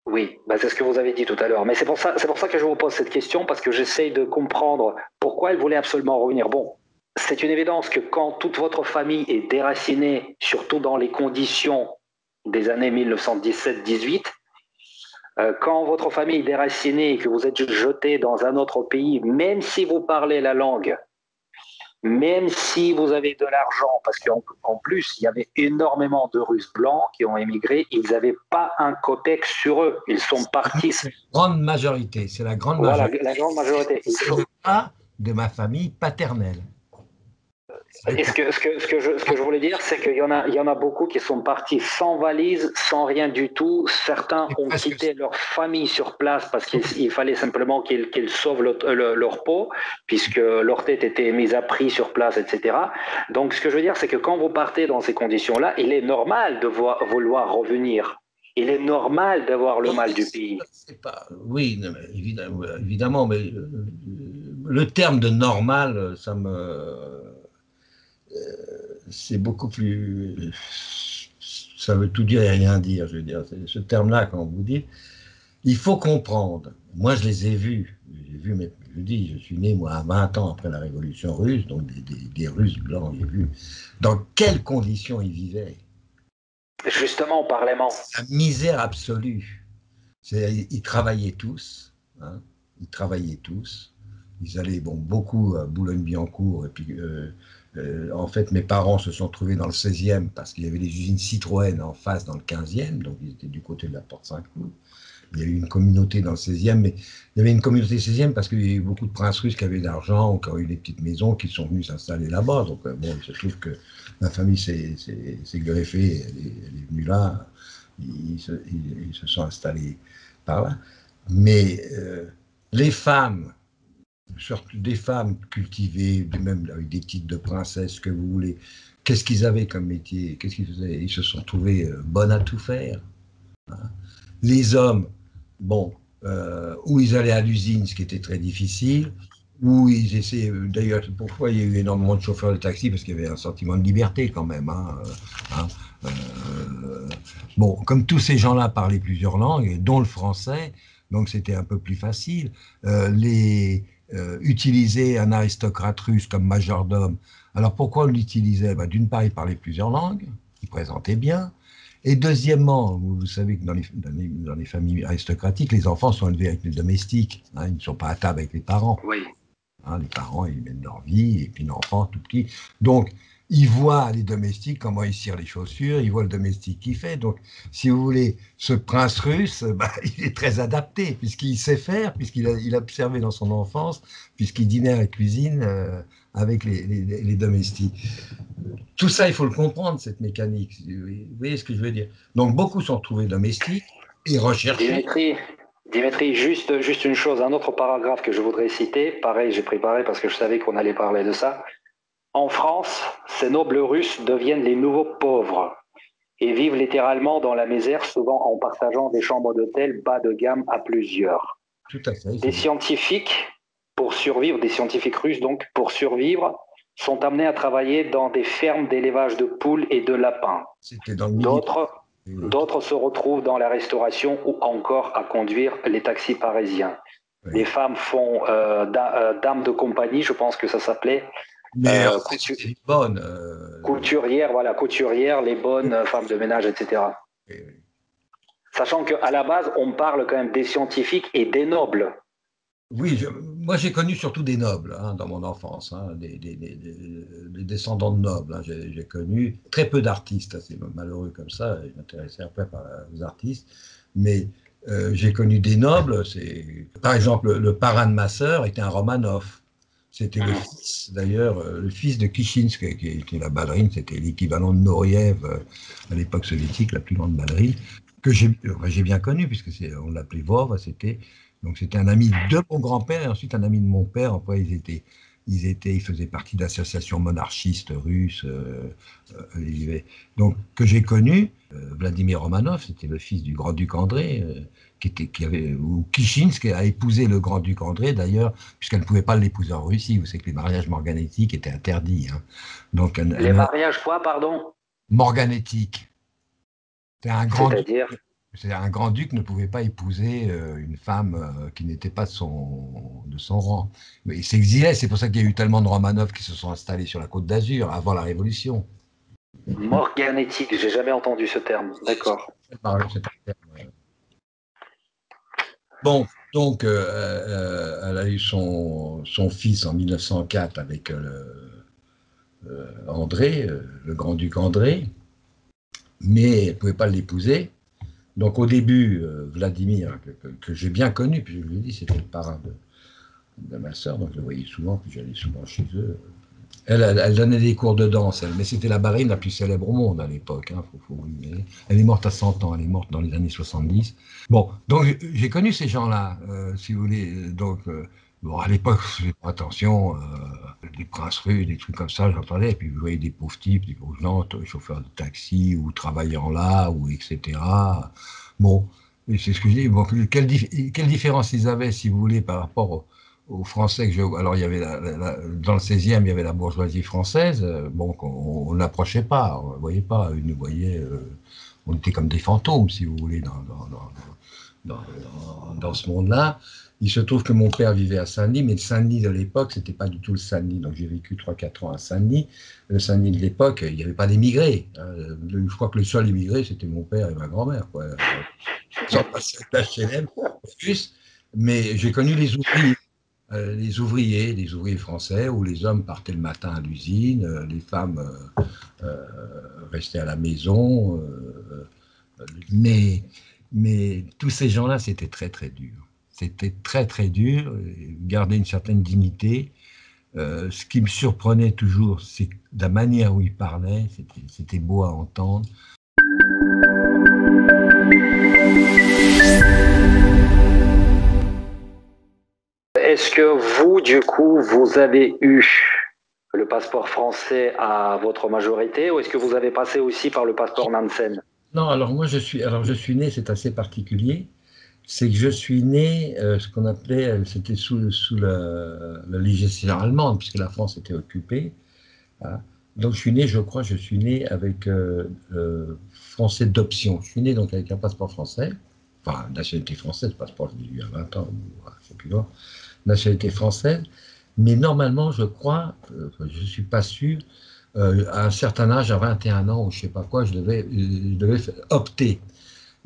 Oui, bah c'est ce que vous avez dit tout à l'heure. Mais c'est pour ça que je vous pose cette question, parce que j'essaye de comprendre pourquoi elle voulait absolument revenir. Bon, c'est une évidence que quand toute votre famille est déracinée, surtout dans les conditions des années 1917-18, quand votre famille est déracinée et que vous êtes jeté dans un autre pays, même si vous parlez la langue, même si vous avez de l'argent, parce qu'en plus, il y avait énormément de Russes blancs qui ont émigré, ils n'avaient pas un copec sur eux. Ils sont partis. C'est la grande majorité, c'est la grande voilà, majorité. la grande majorité. C'est le cas de ma famille paternelle. Et ce que je voulais dire, c'est qu'il y en a beaucoup qui sont partis sans valise, sans rien du tout. Certains ont quitté leur famille sur place parce qu'il fallait simplement qu'ils sauvent leur peau, puisque leur tête était mise à prix sur place, etc. Donc, ce que je veux dire, c'est que quand vous partez dans ces conditions-là, il est normal de vouloir revenir. Il est normal d'avoir le mal du pays. Oui, évidemment, mais le terme de normal, c'est beaucoup plus. Ça veut tout dire et rien dire, je veux dire. Ce terme-là, quand vous dites, il faut comprendre. Moi, je les ai vus. Mais je dis, je suis né, moi, à 20 ans après la Révolution russe, donc des Russes blancs, j'ai vu dans quelles conditions ils vivaient. Justement, parlement. La misère absolue. Ils travaillaient tous. Hein, ils travaillaient tous. Ils allaient beaucoup à Boulogne-Billancourt. Et puis, en fait, mes parents se sont trouvés dans le 16e parce qu'il y avait les usines Citroën en face dans le 15e. Donc, ils étaient du côté de la Porte Saint-Cloud. Il y avait une communauté dans le 16e, mais il y avait une communauté 16e parce qu'il y a eu beaucoup de princes russes qui avaient de l'argent ou qui ont eu des petites maisons qui sont venus s'installer là-bas. Donc, bon, il se trouve que ma famille s'est greffée, elle est venue là, ils se sont installés par là. Mais les femmes, surtout des femmes cultivées, même avec des titres de princesse, que vous voulez, qu'est-ce qu'ils avaient comme métier? Qu'est-ce qu'ils faisaient? Ils se sont trouvés bonnes à tout faire. Hein. Les hommes, bon, où ils allaient à l'usine, ce qui était très difficile, où ils essayaient, d'ailleurs, pourquoi il y a eu énormément de chauffeurs de taxi, parce qu'il y avait un sentiment de liberté quand même. Bon, comme tous ces gens-là parlaient plusieurs langues, dont le français, donc c'était un peu plus facile. Utiliser un aristocrate russe comme majordome. Alors pourquoi on l'utilisait? D'une part, il parlait plusieurs langues, il présentait bien, Et deuxièmement, vous savez que dans les familles aristocratiques, les enfants sont élevés avec les domestiques. Hein, ils ne sont pas à table avec les parents. Oui. Hein, les parents, ils mènent leur vie, et puis l'enfant, tout petit. Donc, ils voient les domestiques, comment ils cirent les chaussures, ils voient le domestique qui fait. Donc, si vous voulez, ce prince russe, bah, il est très adapté, puisqu'il sait faire, il a observé dans son enfance, puisqu'il dînait à la cuisine avec les domestiques. Tout ça, il faut le comprendre, cette mécanique. Vous voyez ce que je veux dire? Donc, beaucoup sont retrouvés domestiques et recherchés. Dimitri, juste une chose, un autre paragraphe que je voudrais citer. Pareil, j'ai préparé parce que je savais qu'on allait parler de ça. En France, ces nobles Russes deviennent les nouveaux pauvres et vivent littéralement dans la misère, souvent en partageant des chambres d'hôtel bas de gamme à plusieurs. Tout à fait. Des scientifiques russes donc, pour survivre, sont amenés à travailler dans des fermes d'élevage de poules et de lapins. D'autres se retrouvent dans la restauration ou encore à conduire les taxis parisiens. Oui. Les femmes font dames de compagnie, je pense que ça s'appelait. Mais couturières, les bonnes femmes de ménage, etc. Oui. Sachant qu'à la base, on parle quand même des scientifiques et des nobles. Oui, moi j'ai connu surtout des nobles hein, dans mon enfance, hein, des descendants de nobles. Hein, j'ai connu très peu d'artistes, c'est malheureux comme ça, je m'intéressais un peu aux artistes, mais j'ai connu des nobles. Par exemple, le parrain de ma sœur était un Romanov. C'était le fils, d'ailleurs, le fils de Kishinsk, qui était la ballerine, c'était l'équivalent de Noriev à l'époque soviétique, la plus grande ballerine, que j'ai bien connu, puisque on l'appelait Vov, donc c'était un ami de mon grand-père et ensuite un ami de mon père. Après, ils faisaient partie d'associations monarchistes russes, donc que j'ai connu. Vladimir Romanov, c'était le fils du grand-duc André, ou Kishinsk a épousé le grand-duc André d'ailleurs, puisqu'elle ne pouvait pas l'épouser en Russie. Vous savez que les mariages morganétiques étaient interdits. Hein. Donc, les mariages quoi, pardon? Morganétiques. C'est-à-dire? Un grand-duc ne pouvait pas épouser une femme qui n'était pas de son rang. Mais il s'exilait, c'est pour ça qu'il y a eu tellement de Romanov qui se sont installés sur la Côte d'Azur avant la Révolution. Morganétique, j'ai jamais entendu ce terme, d'accord. Bon, donc elle a eu son fils en 1904 avec André, le grand-duc André, mais elle ne pouvait pas l'épouser. Donc au début, Vladimir, que j'ai bien connu, puis je vous l'ai dit, c'était le parrain de ma sœur, donc je le voyais souvent, puis j'allais souvent chez eux. Elle donnait des cours de danse, mais c'était la ballerine la plus célèbre au monde à l'époque. Hein, elle est morte à 100 ans, elle est morte dans les années 70. Bon, donc j'ai connu ces gens-là, si vous voulez. Donc, bon, à l'époque, je faisais pas attention, des princes russes, des trucs comme ça, j'entendais. Et puis vous voyez des pauvres types, des pauvres gens, chauffeurs de taxi ou travaillant là, ou etc. Bon, et c'est ce que je dis. Bon, quelle différence ils avaient, si vous voulez, par rapport aux Français alors il y avait dans le 16e, il y avait la bourgeoisie française, bon, on n'approchait pas, on ne voyait pas, ils nous voyaient, on était comme des fantômes, si vous voulez, dans ce monde-là. Il se trouve que mon père vivait à Saint-Denis, mais le Saint-Denis de l'époque, c'était pas du tout le Saint-Denis. Donc j'ai vécu 3-4 ans à Saint-Denis. Le Saint-Denis de l'époque, il n'y avait pas d'émigrés. Je crois que le seul immigré, c'était mon père et ma grand-mère. Sans passer d'HLM, plus. Mais j'ai connu les ouvriers. Les ouvriers français, où les hommes partaient le matin à l'usine, les femmes restaient à la maison. Mais tous ces gens-là, c'était très, très dur. C'était très, très dur, garder une certaine dignité. Ce qui me surprenait toujours, c'est la manière où ils parlaient, c'était beau à entendre. Est-ce que vous, du coup, vous avez eu le passeport français à votre majorité ou est-ce que vous avez passé aussi par le passeport Nansen? Non, alors moi je suis né, c'est assez particulier, c'est que je suis né, ce qu'on appelait, c'était sous la législation allemande, puisque la France était occupée. Hein. Donc je suis né avec français d'option. Je suis né donc avec un passeport français, enfin nationalité française, passeport j'ai eu à 20 ans, je sais plus loin, nationalité française, mais normalement je crois, je ne suis pas sûr, À un certain âge, à 21 ans ou je ne sais pas quoi, je devais opter.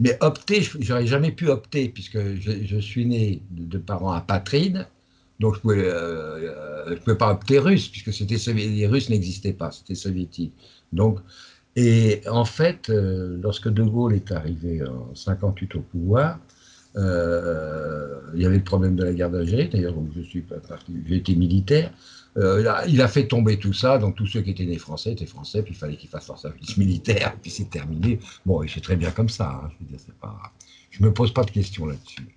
Mais opter, je n'aurais jamais pu opter puisque je suis né de parents apatrides, donc je pouvais pas opter russe puisque les Russes n'existaient pas, c'était soviétique. Donc, et en fait, lorsque De Gaulle est arrivé en 58 au pouvoir, il y avait le problème de la guerre d'Algérie, d'ailleurs, où je suis parti, j'ai été militaire. Il a fait tomber tout ça, donc tous ceux qui étaient nés français étaient français, puis il fallait qu'ils fassent leur service militaire, puis c'est terminé. Bon, et c'est très bien comme ça, hein, je veux dire, c'est pas, je me pose pas de questions là-dessus.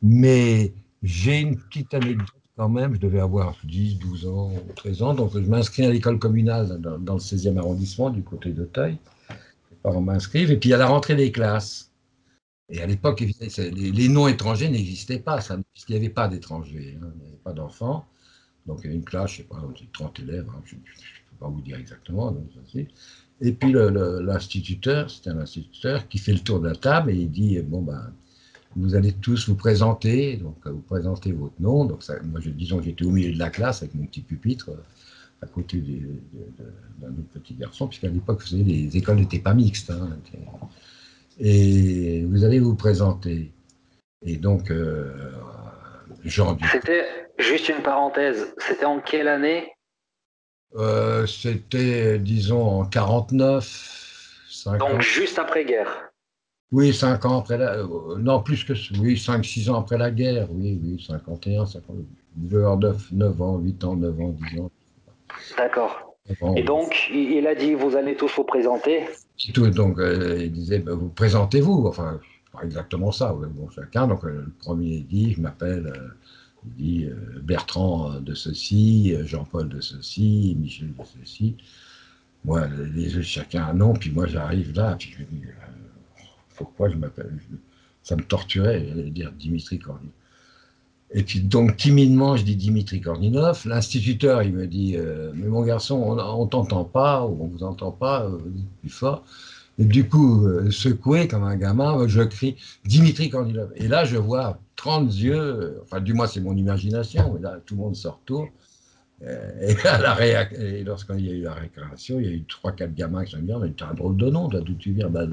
Mais j'ai une petite anecdote quand même, je devais avoir 10, 12 ans, 13 ans, donc je m'inscris à l'école communale dans le 16e arrondissement, du côté d'Auteuil. Les parents m'inscrivent, et puis à la rentrée des classes. Et à l'époque, les noms étrangers n'existaient pas, puisqu'il n'y avait pas d'étrangers, hein, il n'y avait pas d'enfants. Donc il y a une classe, je ne sais pas, 30 élèves, hein, je ne peux pas vous dire exactement. Donc, et puis l'instituteur, c'était un instituteur qui fait le tour de la table et il dit, bon ben, vous allez tous vous présenter, donc vous présentez votre nom. Donc ça, moi, disons que j'étais au milieu de la classe avec mon petit pupitre à côté d'un autre petit garçon, puisqu'à l'époque, vous savez, les écoles n'étaient pas mixtes. Hein, et vous allez vous présenter. Et donc, Jean Dupuis. C'était, juste une parenthèse, c'était en quelle année? C'était, disons, en 49, 5 Donc ans. juste après-guerre. Oui, 5 ans après la... non, plus que... Oui, 5, 6 ans après la guerre. Oui, oui, 51, 50... 9 ans, 8 ans, 9 ans, 10 ans. D'accord. 9 ans, Et oui. donc, il a dit, vous allez tous vous présenter. Tout, donc, il disait, ben, vous présentez-vous. Enfin, pas exactement ça. Ouais, bon, chacun. Donc, le premier dit, je m'appelle... il dit Bertrand de ceci, Jean-Paul de ceci, Michel de ceci. Moi, chacun un nom, puis moi j'arrive là, puis je me dis, pourquoi je m'appelle, ça me torturait, j'allais dire Dimitri Kornilov. Et puis donc timidement, je dis Dimitri Kornilov. L'instituteur, il me dit, mais mon garçon, on t'entend pas, ou on vous entend pas, plus fort. Et du coup, secoué comme un gamin, je crie Dimitri Kornilov. Et là, je vois 30 yeux, enfin, du moins, c'est mon imagination, mais là, tout le monde se retourne. Et lorsqu'il y a eu la récréation, il y a eu 3, 4 gamins qui sont venus, mais tu as un drôle de nom, d'où tu viens? Bah,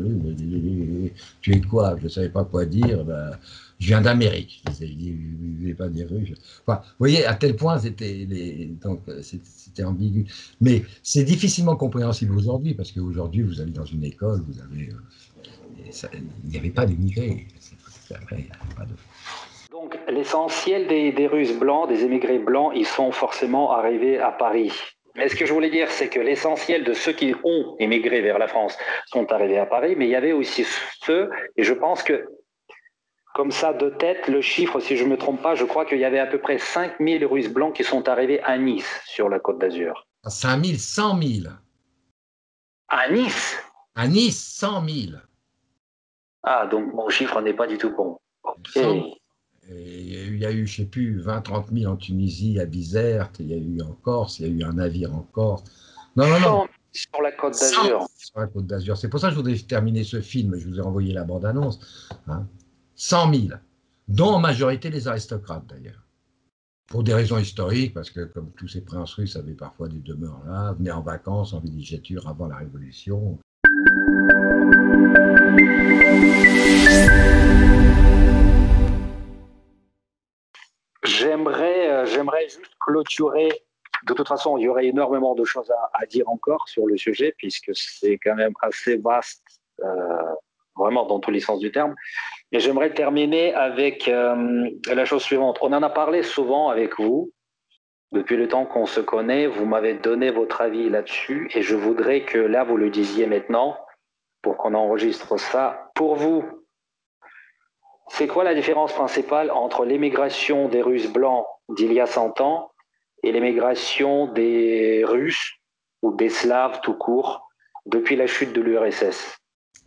tu es quoi? Je ne savais pas quoi dire. Bah, je viens d'Amérique. Vous n'avez pas des Russes. Enfin, vous voyez, à tel point, c'était ambigu. Mais c'est difficilement compréhensible aujourd'hui, parce qu'aujourd'hui, vous allez dans une école, vous avez... il n'y avait pas d'immigrés. Après, il n'y avait pas de... Donc, l'essentiel des Russes blancs, des émigrés blancs, ils sont forcément arrivés à Paris. Mais ce que je voulais dire, c'est que l'essentiel de ceux qui ont émigré vers la France sont arrivés à Paris, mais il y avait aussi ceux, et je pense que, comme ça, de tête, le chiffre, si je ne me trompe pas, je crois qu'il y avait à peu près 5000 Russes blancs qui sont arrivés à Nice, sur la Côte d'Azur. 5 000, 100 000. À Nice? À Nice, 100 000. Ah, donc mon chiffre n'est pas du tout bon. Okay. Et il y a eu, je ne sais plus, 20, 30 000 en Tunisie, à Bizerte, il y a eu en Corse, il y a eu un navire en Corse. Non, non, non. Sur la Côte d'Azur. Sur la Côte d'Azur. C'est pour ça que je voudrais terminer ce film, je vous ai envoyé la bande-annonce. Hein. 100 000, dont en majorité les aristocrates d'ailleurs. Pour des raisons historiques, parce que comme tous ces princes russes avaient parfois des demeures là, venaient en vacances, en villégiature avant la Révolution. J'aimerais juste clôturer. De toute façon, il y aurait énormément de choses à dire encore sur le sujet, puisque c'est quand même assez vaste, vraiment dans tous les sens du terme. Et j'aimerais terminer avec la chose suivante. On en a parlé souvent avec vous. Depuis le temps qu'on se connaît, vous m'avez donné votre avis là-dessus, et je voudrais que là, vous le disiez maintenant, pour qu'on enregistre ça. Pour vous, c'est quoi la différence principale entre l'émigration des Russes blancs d'il y a 100 ans et l'émigration des Russes ou des Slaves tout court depuis la chute de l'URSS?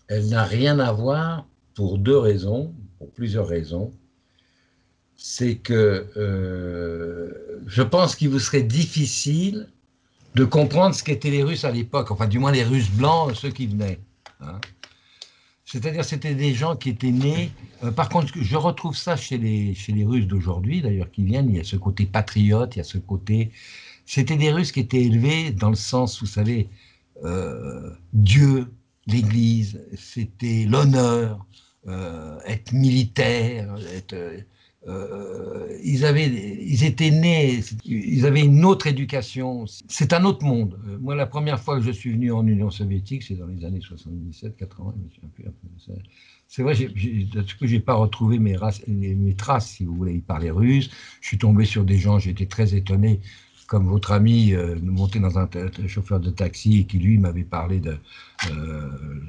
Elle n'a rien à voir pour plusieurs raisons. C'est que je pense qu'il vous serait difficile de comprendre ce qu'étaient les Russes à l'époque, enfin du moins les Russes blancs, ceux qui venaient. Hein. C'est-à-dire c'était des gens qui étaient nés. Par contre, je retrouve ça chez les Russes d'aujourd'hui, d'ailleurs, qui viennent. Il y a ce côté patriote, il y a ce côté. C'était des Russes qui étaient élevés dans le sens, vous savez, Dieu, l'Église, c'était l'honneur, être militaire, ils étaient nés, ils avaient une autre éducation. C'est un autre monde. Moi, la première fois que je suis venu en Union soviétique, c'est dans les années 77, 80, je me souviens plus un peu. C'est vrai, je n'ai pas retrouvé mes traces, si vous voulez, par les Russes. Je suis tombé sur des gens, j'étais très étonné, comme votre ami, monté dans un chauffeur de taxi et qui, lui, m'avait parlé de,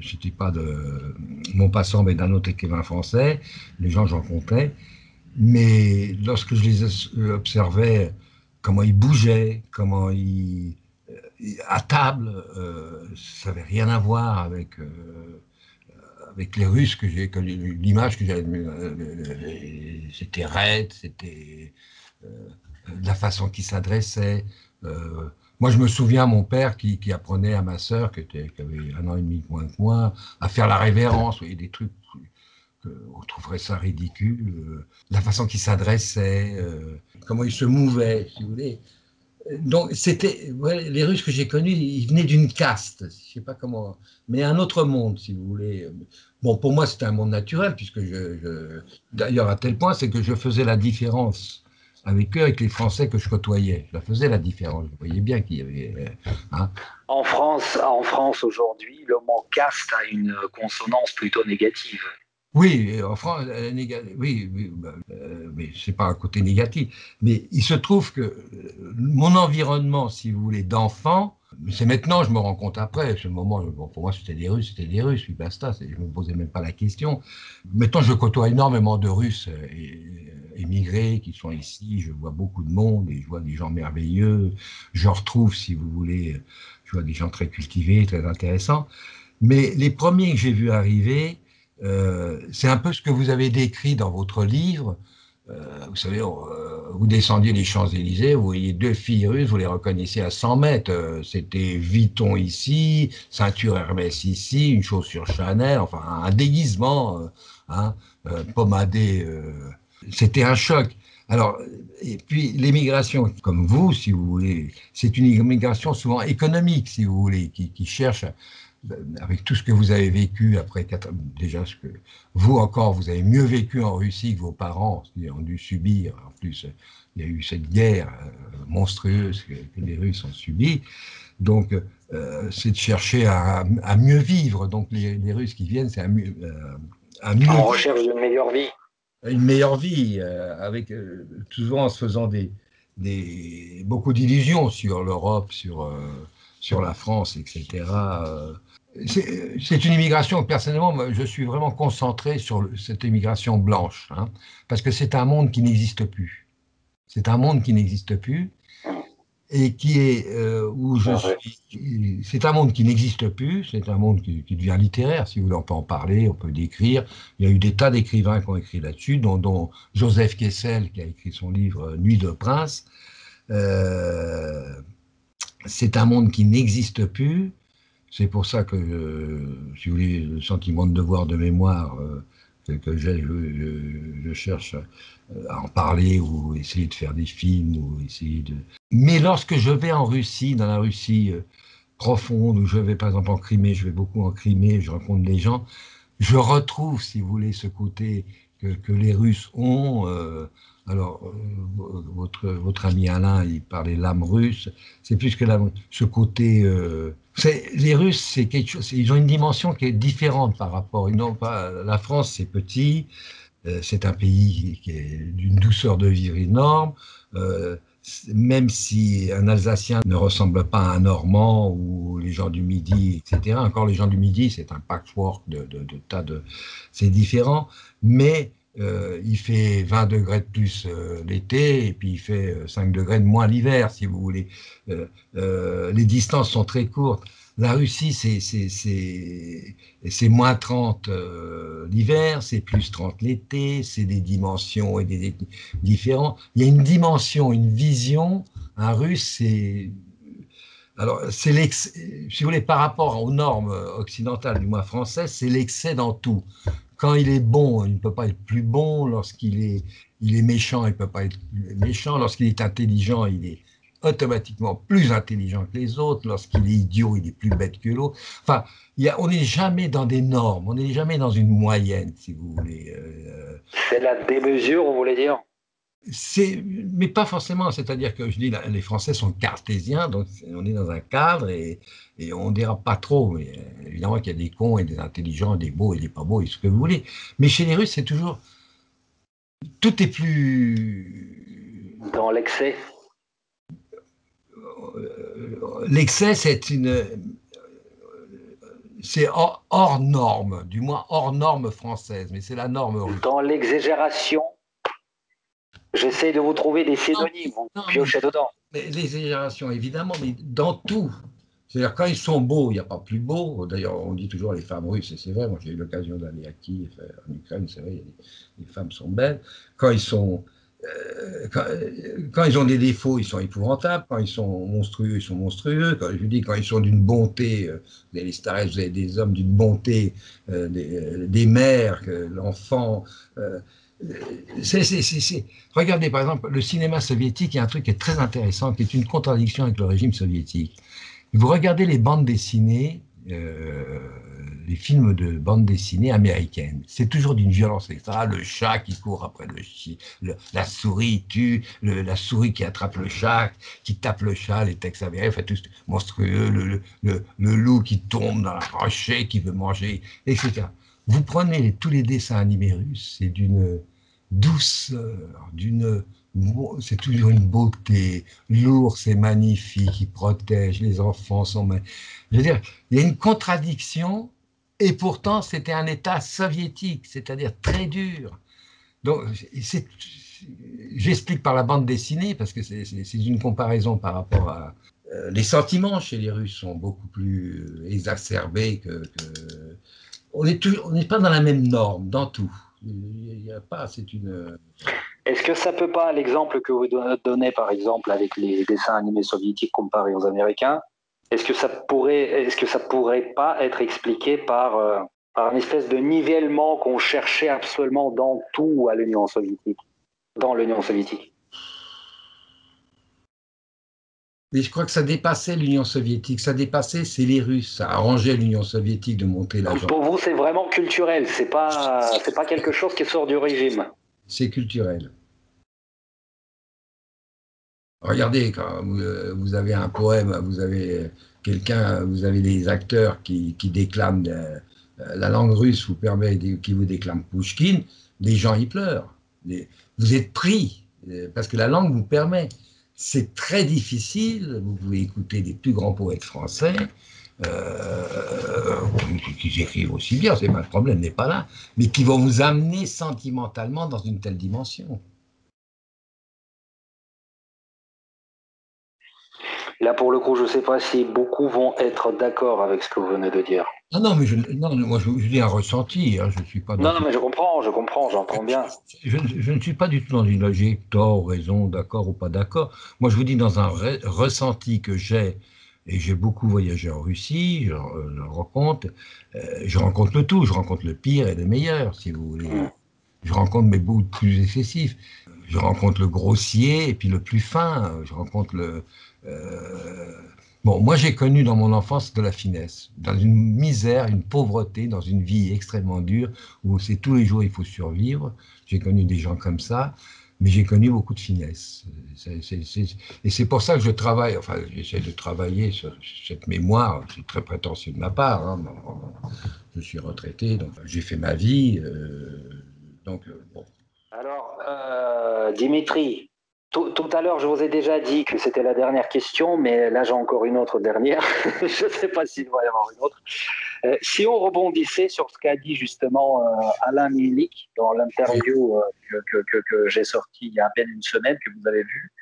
c'était pas de Maupassant, mais d'un autre écrivain français. Les gens, j'en comptais. Mais lorsque je les observais, comment ils bougeaient, à table, ça n'avait rien à voir avec les Russes que j'ai connu, l'image que j'avais, c'était raide, c'était la façon qu'ils s'adressaient. Moi, je me souviens mon père qui apprenait à ma sœur, qui avait 1 an et demi moins que moi, à faire la révérence, vous voyez, des trucs on trouverait ça ridicule. La façon qu'il s'adressait, comment il se mouvait, si vous voulez. Donc, c'était, ouais, les Russes que j'ai connus, ils venaient d'une caste, je ne sais pas comment, mais un autre monde, si vous voulez. Bon, pour moi, c'était un monde naturel, puisque d'ailleurs, à tel point, c'est que je faisais la différence avec eux, avec les Français que je côtoyais. Je la faisais la différence. Je voyais bien qu'il y avait. Hein. En France aujourd'hui, le mot caste a une consonance plutôt négative. Oui, en France, oui, mais c'est pas un côté négatif. Mais il se trouve que mon environnement, si vous voulez, d'enfant, c'est maintenant, je me rends compte après, ce moment, bon, pour moi c'était des Russes, puis basta, je me posais même pas la question. Maintenant, je côtoie énormément de Russes émigrés qui sont ici, je vois beaucoup de monde et je vois des gens merveilleux, je retrouve, si vous voulez, je vois des gens très cultivés, très intéressants. Mais les premiers que j'ai vus arriver, c'est un peu ce que vous avez décrit dans votre livre. Vous savez, vous descendiez les Champs-Élysées, vous voyez 2 filles russes, vous les reconnaissiez à 100 mètres. C'était Vuitton ici, ceinture Hermès ici, une chaussure Chanel, enfin un déguisement, hein, pommadé. C'était un choc. Alors, et puis l'émigration, comme vous, si vous voulez, c'est une immigration souvent économique, si vous voulez, qui cherche avec tout ce que vous avez vécu après, déjà ce que vous encore, vous avez mieux vécu en Russie que vos parents, qui ont dû subir. En plus, il y a eu cette guerre monstrueuse que les Russes ont subie. Donc, c'est de chercher à mieux vivre. Donc, les Russes qui viennent, c'est à mieux en recherche d'une meilleure vie. Une meilleure vie, avec souvent en se faisant beaucoup d'illusions sur l'Europe, sur la France, etc. C'est une immigration, personnellement, je suis vraiment concentré sur cette immigration blanche, hein, parce que c'est un monde qui n'existe plus. C'est un monde qui n'existe plus et qui est où je suis. C'est un monde qui n'existe plus, c'est un monde qui devient littéraire, si vous voulez, on peut en parler, on peut décrire. Il y a eu des tas d'écrivains qui ont écrit là-dessus, dont Joseph Kessel, qui a écrit son livre Nuit de prince. C'est un monde qui n'existe plus. C'est pour ça que, si vous voulez, le sentiment de devoir de mémoire que j'ai, je cherche à en parler ou essayer de faire des films ou essayer de. Mais lorsque je vais en Russie, dans la Russie profonde, où je vais par exemple en Crimée, je vais beaucoup en Crimée, je rencontre des gens, je retrouve, si vous voulez, ce côté que les Russes ont. Alors, votre ami Alain, il parlait l'âme russe. C'est plus que ce côté. Les Russes, c'est quelque chose. Ils ont une dimension qui est différente par rapport. Ils n'ont pas. La France, c'est petit. C'est un pays qui est d'une douceur de vivre énorme. Même si un Alsacien ne ressemble pas à un Normand ou les gens du Midi, etc. Encore les gens du Midi, c'est un patchwork de tas de. C'est différent, mais il fait 20 degrés de plus l'été et puis il fait 5 degrés de moins l'hiver, si vous voulez. Les distances sont très courtes. La Russie, c'est moins 30 l'hiver, c'est plus 30 l'été, c'est des dimensions et des différents. Il y a une dimension, une vision. Un Russe, c'est. Alors, c'est l'excès, si vous voulez, par rapport aux normes occidentales, du moins françaises, c'est l'excès dans tout. Quand il est bon, il ne peut pas être plus bon. Lorsqu'il est méchant, il ne peut pas être méchant. Lorsqu'il est intelligent, il est automatiquement plus intelligent que les autres. Lorsqu'il est idiot, il est plus bête que l'autre. Enfin, on n'est jamais dans des normes, on n'est jamais dans une moyenne, si vous voulez. C'est la démesure, vous voulez dire? Mais pas forcément, c'est-à-dire que je dis, les Français sont cartésiens, donc on est dans un cadre et on ne dérape pas trop. Mais, évidemment qu'il y a des cons et des intelligents, des beaux et des pas beaux, et ce que vous voulez. Mais chez les Russes, c'est toujours, tout est plus... Dans l'excès. L'excès, c'est hors norme, du moins hors norme française, mais c'est la norme russe. Dans l'exagération. J'essaie de vous trouver des synonymes, vous piochez dedans. Mais l'exagération, évidemment, mais dans tout. C'est-à-dire, quand ils sont beaux, il n'y a pas plus beau. D'ailleurs, on dit toujours les femmes russes, et c'est vrai, moi j'ai eu l'occasion d'aller à Kiev, en Ukraine, c'est vrai, les femmes sont belles. Quand ils sont. Quand ils ont des défauts, ils sont épouvantables. Quand ils sont monstrueux, ils sont monstrueux. Quand ils sont d'une bonté, vous avez les Starets, vous avez des hommes d'une bonté, des mères, l'enfant. Regardez, par exemple, le cinéma soviétique, il y a un truc qui est très intéressant, qui est une contradiction avec le régime soviétique. Vous regardez les bandes dessinées, les films de bandes dessinées américaines, c'est toujours d'une violence extra. Le chat qui court après la souris tue, la souris qui attrape le chat, qui tape le chat, les textes américains, enfin, tout monstrueux, le loup qui tombe dans la rocher, qui veut manger, etc. Vous prenez tous les dessins animés russes, c'est d'une douceur, c'est toujours une beauté. L'ours est magnifique, il protège, les enfants sont magnifiques. Je veux dire, il y a une contradiction, et pourtant c'était un État soviétique, c'est-à-dire très dur. Donc, j'explique par la bande dessinée, parce que c'est une comparaison par rapport à... les sentiments chez les Russes sont beaucoup plus exacerbés on n'est pas dans la même norme, dans tout. Il y a pas, c'est une... Est-ce que ça peut pas, l'exemple que vous donnez par exemple avec les dessins animés soviétiques comparés aux Américains, est-ce que ça pourrait pas être expliqué par une espèce de nivellement qu'on cherchait absolument dans tout à l'Union soviétique, dans l'Union soviétique? Mais je crois que ça dépassait l'Union soviétique, c'est les Russes, ça arrangeait l'Union soviétique de monter la jambe. Pour vous, c'est vraiment culturel, c'est pas quelque chose qui sort du régime. C'est culturel. Regardez, quand vous avez un poème, vous avez vous avez des acteurs qui déclament la langue russe, qui vous déclament Pouchkine, les gens y pleurent. Vous êtes pris, parce que la langue vous permet. C'est très difficile, vous pouvez écouter des plus grands poètes français, qui écrivent aussi bien, c'est pas le problème n'est pas là, mais qui vont vous amener sentimentalement dans une telle dimension. Là, pour le coup, je ne sais pas si beaucoup vont être d'accord avec ce que vous venez de dire. Ah non, mais moi je dis un ressenti, hein, je suis pas dans... Non, mais je comprends, j'entends bien. Je ne suis pas du tout dans une logique tort, raison, d'accord ou pas d'accord. Moi, je vous dis dans un ressenti que j'ai, et j'ai beaucoup voyagé en Russie, je rencontre le tout, je rencontre le pire et le meilleur, si vous voulez. Je rencontre mes bouts plus excessifs. Je rencontre le grossier et puis le plus fin. Je rencontre Bon, moi j'ai connu dans mon enfance de la finesse, dans une misère, une pauvreté, dans une vie extrêmement dure, où c'est tous les jours il faut survivre. J'ai connu des gens comme ça, mais j'ai connu beaucoup de finesse. Et c'est pour ça que je travaille, enfin j'essaie de travailler sur cette mémoire, c'est très prétentieux de ma part, hein. Je suis retraité, donc j'ai fait ma vie, bon. Alors, Dimitri, tout à l'heure, je vous ai déjà dit que c'était la dernière question, mais là, j'ai encore une autre dernière. Je ne sais pas s'il va y avoir une autre. Si on rebondissait sur ce qu'a dit justement Alain Milik dans l'interview que j'ai sortie il y a à peine une semaine, que vous avez vue,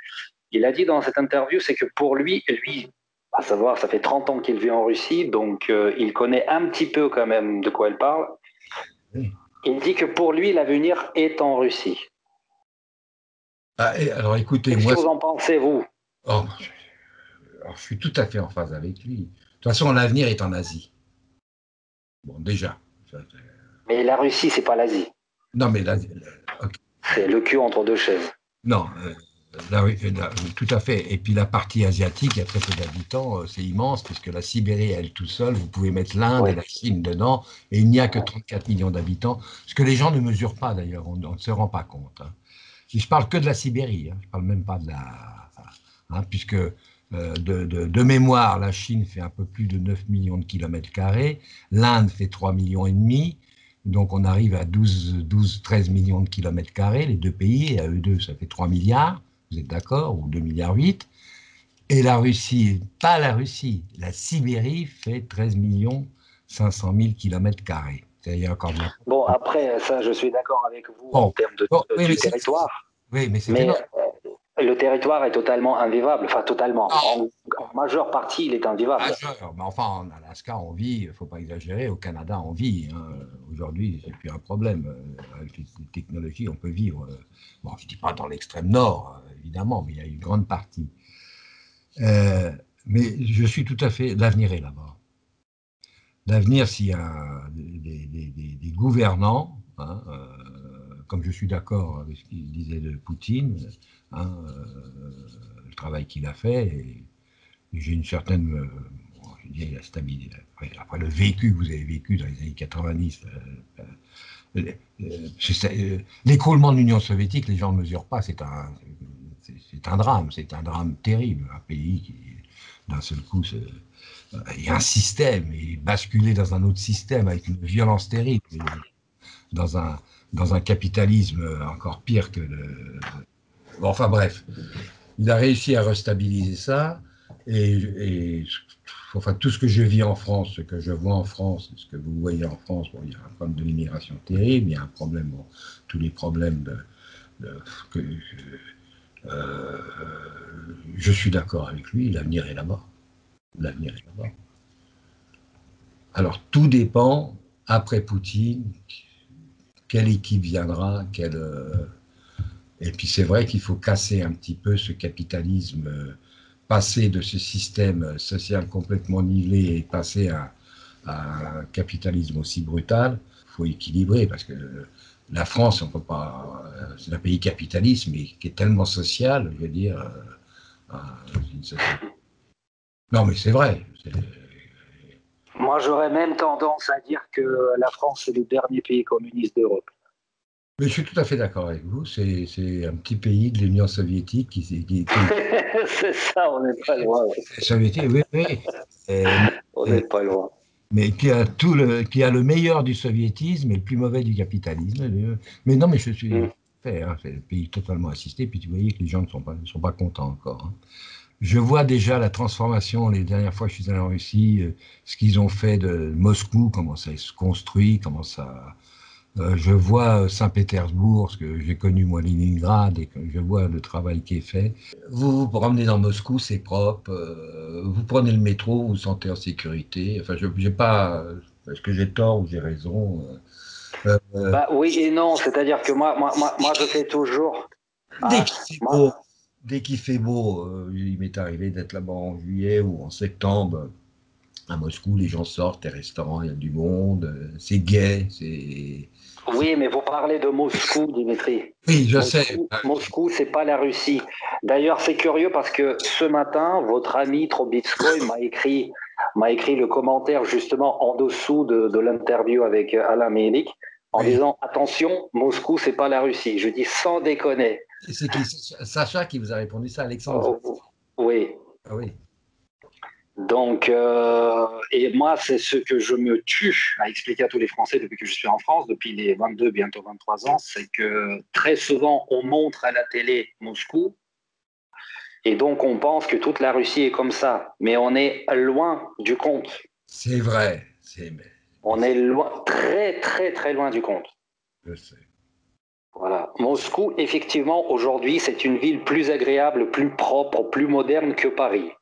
il a dit dans cette interview, c'est que pour lui, à savoir, ça fait 30 ans qu'il vit en Russie, donc il connaît un petit peu quand même de quoi il parle. Oui. Il dit que pour lui, l'avenir est en Russie. Alors écoutez, qu'est-ce que vous en pensez, vous? Alors, je suis tout à fait en phase avec lui. De toute façon, l'avenir est en Asie. Bon, déjà. Mais la Russie, c'est pas l'Asie. Non, mais l'Asie. Okay. C'est le cul entre deux chaises. Non, Tout à fait. Et puis la partie asiatique, il y a très peu d'habitants, c'est immense, puisque la Sibérie, elle tout seule, vous pouvez mettre l'Inde Oui, et la Chine dedans, et il n'y a que 34 millions d'habitants, ce que les gens ne mesurent pas d'ailleurs, on ne se rend pas compte. Hein. Je parle que de la Sibérie, hein, je ne parle même pas de la... Hein, puisque de mémoire, la Chine fait un peu plus de 9 millions de kilomètres carrés, l'Inde fait 3 millions et demi, donc on arrive à 13 millions de kilomètres carrés, les deux pays, et à eux deux, ça fait 3 milliards, vous êtes d'accord, ou 2 milliards 8. Et la Russie, pas la Russie, la Sibérie fait 13 millions 500 000 kilomètres carrés. Il y a encore de la... bon, après, ça, je suis d'accord avec vous en Bon, termes bon oui, du territoire, oui, mais c'est mais énorme. le territoire est totalement invivable, enfin totalement. En majeure partie, il est invivable. Majeur. Mais enfin, en Alaska, on vit, il ne faut pas exagérer, au Canada, on vit. Hein. Aujourd'hui, c'est plus un problème. Avec les technologies, on peut vivre. Bon, je ne dis pas dans l'extrême nord, évidemment, mais il y a une grande partie. Euh, mais je suis tout à fait... L'avenir est là-bas. L'avenir, s'il y a des gouvernants, hein, comme je suis d'accord avec ce qu'il disait de Poutine, hein, le travail qu'il a fait, et j'ai une certaine bon, je dirais, la stabilité. Après, le vécu que vous avez vécu dans les années 90, l'écroulement de l'Union soviétique, les gens ne mesurent pas, c'est un drame terrible. Un pays qui, d'un seul coup, il y a un système, et basculer dans un autre système avec une violence terrible, dans un, dans un capitalisme encore pire que le... Bon, enfin bref, il a réussi à restabiliser ça, et enfin, tout ce que je vis en France, ce que je vois en France, ce que vous voyez en France, bon, il y a un problème de l'immigration terrible, il y a un problème, bon, tous les problèmes que, euh, je suis d'accord avec lui, l'avenir est là-bas. L'avenir est là-bas. Alors, tout dépend, après Poutine, quelle équipe viendra, et puis c'est vrai qu'il faut casser un petit peu ce capitalisme, passer de ce système social complètement nivelé et passer à un capitalisme aussi brutal. Il faut équilibrer parce que la France, on peut pas, c'est un pays capitaliste, mais qui est tellement social, je veux dire, non mais c'est vrai. Moi, j'aurais même tendance à dire que la France est le dernier pays communiste d'Europe. Mais je suis tout à fait d'accord avec vous. C'est un petit pays de l'Union soviétique C'est ça, on n'est pas loin. soviétique, oui, oui. Euh, On euh, n'est pas loin. mais qui a le meilleur du soviétisme et le plus mauvais du capitalisme. Mais non, mais je suis Mm. fait, hein, c'est un pays totalement assisté. Puis tu voyais que les gens ne sont pas contents encore. Hein. Je vois déjà la transformation. Les dernières fois que je suis allé en Russie, ce qu'ils ont fait de Moscou, comment ça se construit, comment ça. Je vois Saint-Pétersbourg, ce que j'ai connu moi Leningrad, et que je vois le travail qui est fait. Vous vous promenez dans Moscou, c'est propre. Vous prenez le métro, vous vous sentez en sécurité. Enfin, je j'ai pas. Est-ce que j'ai tort ou j'ai raison Bah oui et non, c'est-à-dire que moi, je fais toujours. Dès Hein, qu'il fait beau, moi, dès qu'il fait beau, il m'est arrivé d'être là-bas en juillet ou en septembre. À Moscou, les gens sortent, les restaurants, il y a du monde, c'est gai, oui, mais vous parlez de Moscou, Dimitri. Oui, je sais. Moscou, c'est pas la Russie. D'ailleurs, c'est curieux parce que ce matin, votre ami Trubitskoy m'a écrit le commentaire justement en dessous de l'interview avec Alain Mélik en Oui. disant attention, Moscou, c'est pas la Russie. Je dis sans déconner. C'est qui? Sacha qui vous a répondu ça, Alexandre. Oh, oui. Ah oui. Donc, et moi, c'est ce que je me tue à expliquer à tous les Français depuis que je suis en France, depuis les 22, bientôt 23 ans, c'est que très souvent, on montre à la télé Moscou, et donc on pense que toute la Russie est comme ça, mais on est loin du compte. C'est vrai. On est loin, très, très, très loin du compte. Je sais. Voilà. Moscou, effectivement, aujourd'hui, c'est une ville plus agréable, plus propre, plus moderne que Paris.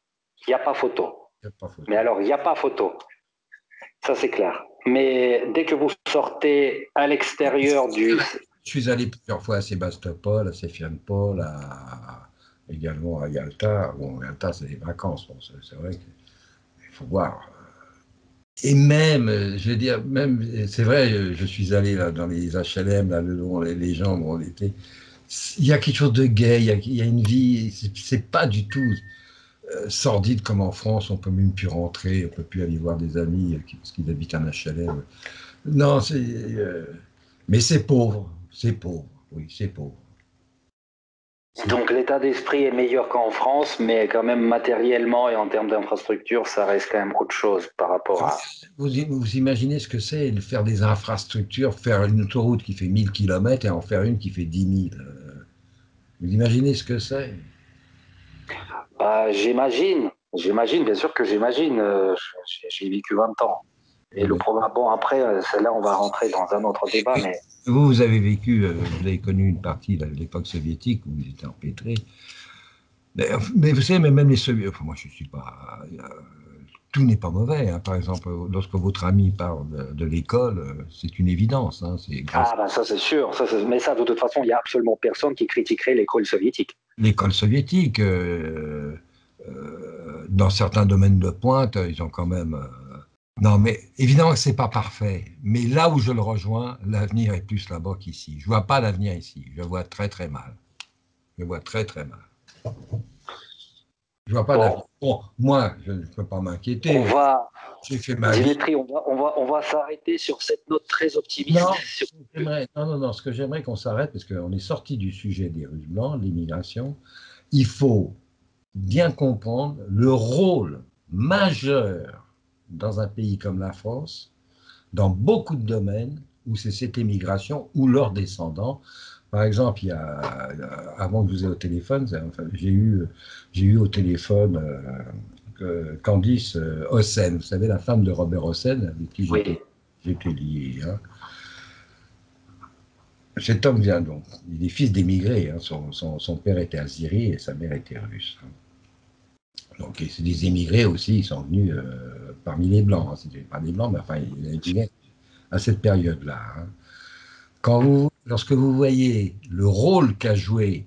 Il n'y a pas photo. Pas photo. Mais alors, il n'y a pas photo. Ça, c'est clair. Mais dès que vous sortez à l'extérieur du... Je suis allé plusieurs fois à Sébastopol, à Sefjanpol, également à Yalta. Bon, Yalta, c'est des vacances. Bon, c'est vrai qu'il faut voir. Et même, je veux dire, même, c'est vrai, je suis allé là, dans les HLM, là, le long, les gens, bon, l'été. il y a quelque chose de gai, il y a une vie, c'est pas du tout sordide comme en France, on peut même plus rentrer, on peut plus aller voir des amis parce qu'ils habitent un HLM. Non, mais c'est pauvre, oui, c'est pauvre. Donc l'état d'esprit est meilleur qu'en France, mais quand même matériellement et en termes d'infrastructure, ça reste quand même autre chose par rapport à... Vous imaginez ce que c'est de faire des infrastructures, faire une autoroute qui fait 1000 km et en faire une qui fait 10 000. Vous imaginez ce que c'est? Bah, j'imagine, bien sûr que j'imagine. J'ai vécu 20 ans. Et le problème, bon, après, celle-là, on va rentrer dans un autre débat, mais Vous avez vécu, vous avez connu une partie de l'époque soviétique où vous étiez empêtré. Mais vous savez, même les Soviétiques, enfin, moi je ne suis pas. Tout n'est pas mauvais. Hein. Par exemple, lorsque votre ami parle de l'école, c'est une évidence. Hein. C'est grâce ah, bah, ça c'est sûr. Mais ça, de toute façon, il n'y a absolument personne qui critiquerait l'école soviétique. à l'école soviétique. Dans certains domaines de pointe, ils ont quand même. Non, mais évidemment que c'est pas parfait. Mais là où je le rejoins, l'avenir est plus là-bas qu'ici. Je vois pas l'avenir ici. Je le vois très très mal. Je le vois très très mal. Je vois pas Bon, d'avenir. Bon, moi, je ne peux pas on m'inquiéter. va, J'ai fait ma vie. Dimitri, on va s'arrêter sur cette note très optimiste. Non, non. Ce que j'aimerais qu'on s'arrête, parce qu'on est sorti du sujet des Russes blancs, l'immigration. Il faut bien comprendre le rôle majeur dans un pays comme la France, dans beaucoup de domaines où c'est cette émigration ou leurs descendants. Par exemple, avant que je vous ai au téléphone, enfin, j'ai eu au téléphone Candice Hossen, vous savez, la femme de Robert Hossen, avec qui Oui. j'étais lié. Hein. Cet homme vient donc, il est fils d'émigrés. Hein. Son père était azéri et sa mère était russe. Hein. Donc, c'est des émigrés aussi, ils sont venus parmi les Blancs. Hein. C'était pas des Blancs, mais enfin, il a émigré à cette période-là. Hein. Lorsque vous voyez le rôle qu'a joué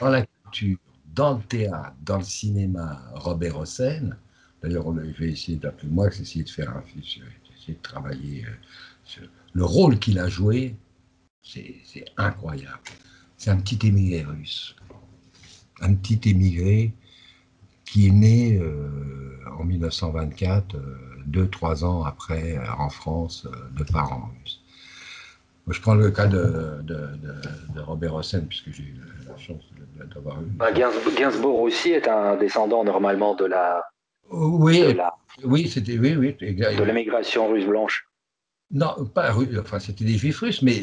dans la culture, dans le théâtre, dans le cinéma, Robert Hossein, d'ailleurs, je vais essayer d'appeler moi, j'ai essayé de faire un film, j'ai essayé de travailler sur le rôle qu'il a joué, c'est incroyable. C'est un petit émigré russe. Un petit émigré qui est né en 1924, 2-3 ans après, en France, de parents russes. Moi, je prends le cas de Robert Hossein, puisque j'ai eu la chance d'avoir eu. Bah, Gainsbourg aussi est un descendant normalement Oui, de la, oui, oui, de l'émigration russe blanche. non, pas russe, enfin, c'était des juifs russes, mais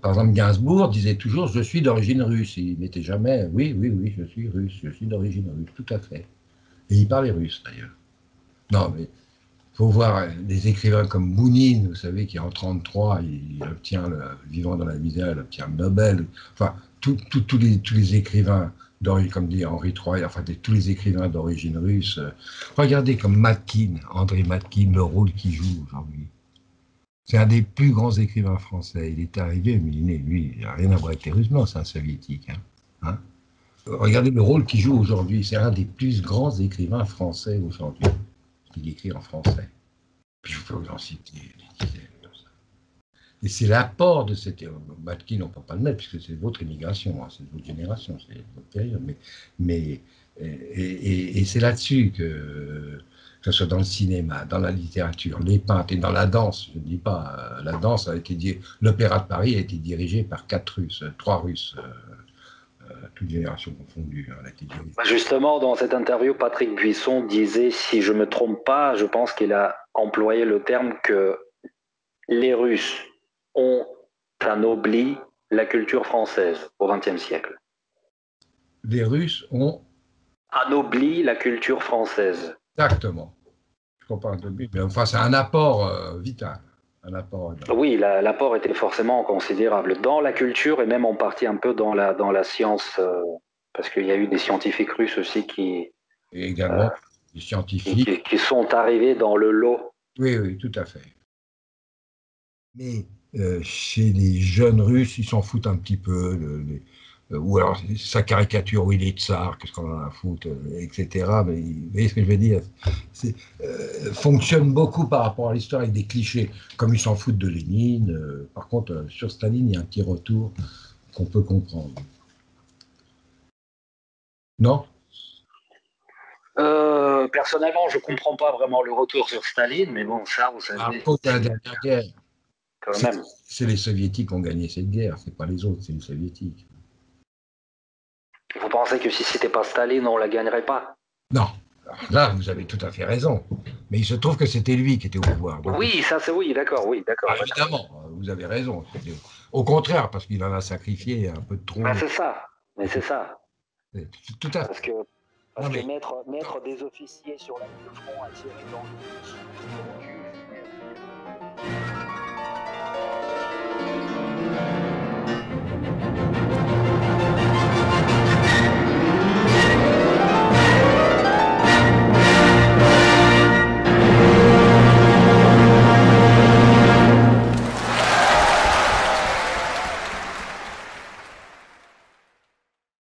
par exemple, Gainsbourg disait toujours je suis d'origine russe. Il n'était jamais oui, je suis russe, je suis d'origine russe, tout à fait. Et il parlait russe d'ailleurs. Non, mais faut voir des écrivains comme Bounine, vous savez, qui en 1933, il obtient vivant dans la misère, il obtient le Nobel. Enfin, tous les écrivains d'origine, comme dit Henri III, enfin tous les écrivains d'origine russe. Regardez comme Matkin, André Matkin, le rôle qu'il joue aujourd'hui. C'est un des plus grands écrivains français. Il est arrivé, mais il est né, lui, il n'a rien à voir avec les Russes, non, c'est un soviétique. Hein. Regardez le rôle qu'il joue aujourd'hui. C'est un des plus grands écrivains français aujourd'hui. Il écrit en français. Puis je peux vous en citer des dizaines comme ça. Et c'est l'apport de cette. Matkin, on ne peut pas le mettre, puisque c'est votre immigration, hein, c'est votre génération, c'est votre période. Et c'est là-dessus que ce soit dans le cinéma, dans la littérature, les peintres et dans la danse, je ne dis pas, la danse a été. L'Opéra de Paris a été dirigé par 3 Russes. Toute génération confondue. Justement, dans cette interview, Patrick Buisson disait, si je ne me trompe pas, je pense qu'il a employé le terme que les Russes ont anobli la culture française au XXe siècle. Les Russes ont anobli la culture française. Exactement. Je comprends un peu mieux, mais enfin, c'est un apport vital. Un apport. Oui, l'apport était forcément considérable dans la culture et même en partie un peu dans la science, parce qu'il y a eu des scientifiques russes aussi et également des scientifiques qui sont arrivés dans le lot. Oui, tout à fait. Mais chez les jeunes Russes, ils s'en foutent un petit peu. Ou alors sa caricature où il est tsar, qu'est-ce qu'on en a à foutre, etc. Mais vous voyez ce que je veux dire, fonctionne beaucoup par rapport à l'histoire avec des clichés, comme ils s'en foutent de Lénine. Par contre, sur Staline, il y a un petit retour qu'on peut comprendre. Non? Personnellement, je comprends pas vraiment le retour sur Staline, mais bon, ça, vous À savez, cause de la dernière guerre. quand même. C'est les Soviétiques qui ont gagné cette guerre, c'est pas les autres, c'est les Soviétiques. Vous pensez que si c'était pas Staline, on la gagnerait pas? Non, alors là, vous avez tout à fait raison. Mais il se trouve que c'était lui qui était au pouvoir. Donc, Oui, ça c'est oui, d'accord, oui, d'accord. évidemment, vous avez raison. Au contraire, parce qu'il en a sacrifié un peu trop. Ben, c'est ça, mais c'est ça. Tout à Parce fait. que, Non, mais mettre des officiers sur la ligne de front à tirer dans le cul, c'était-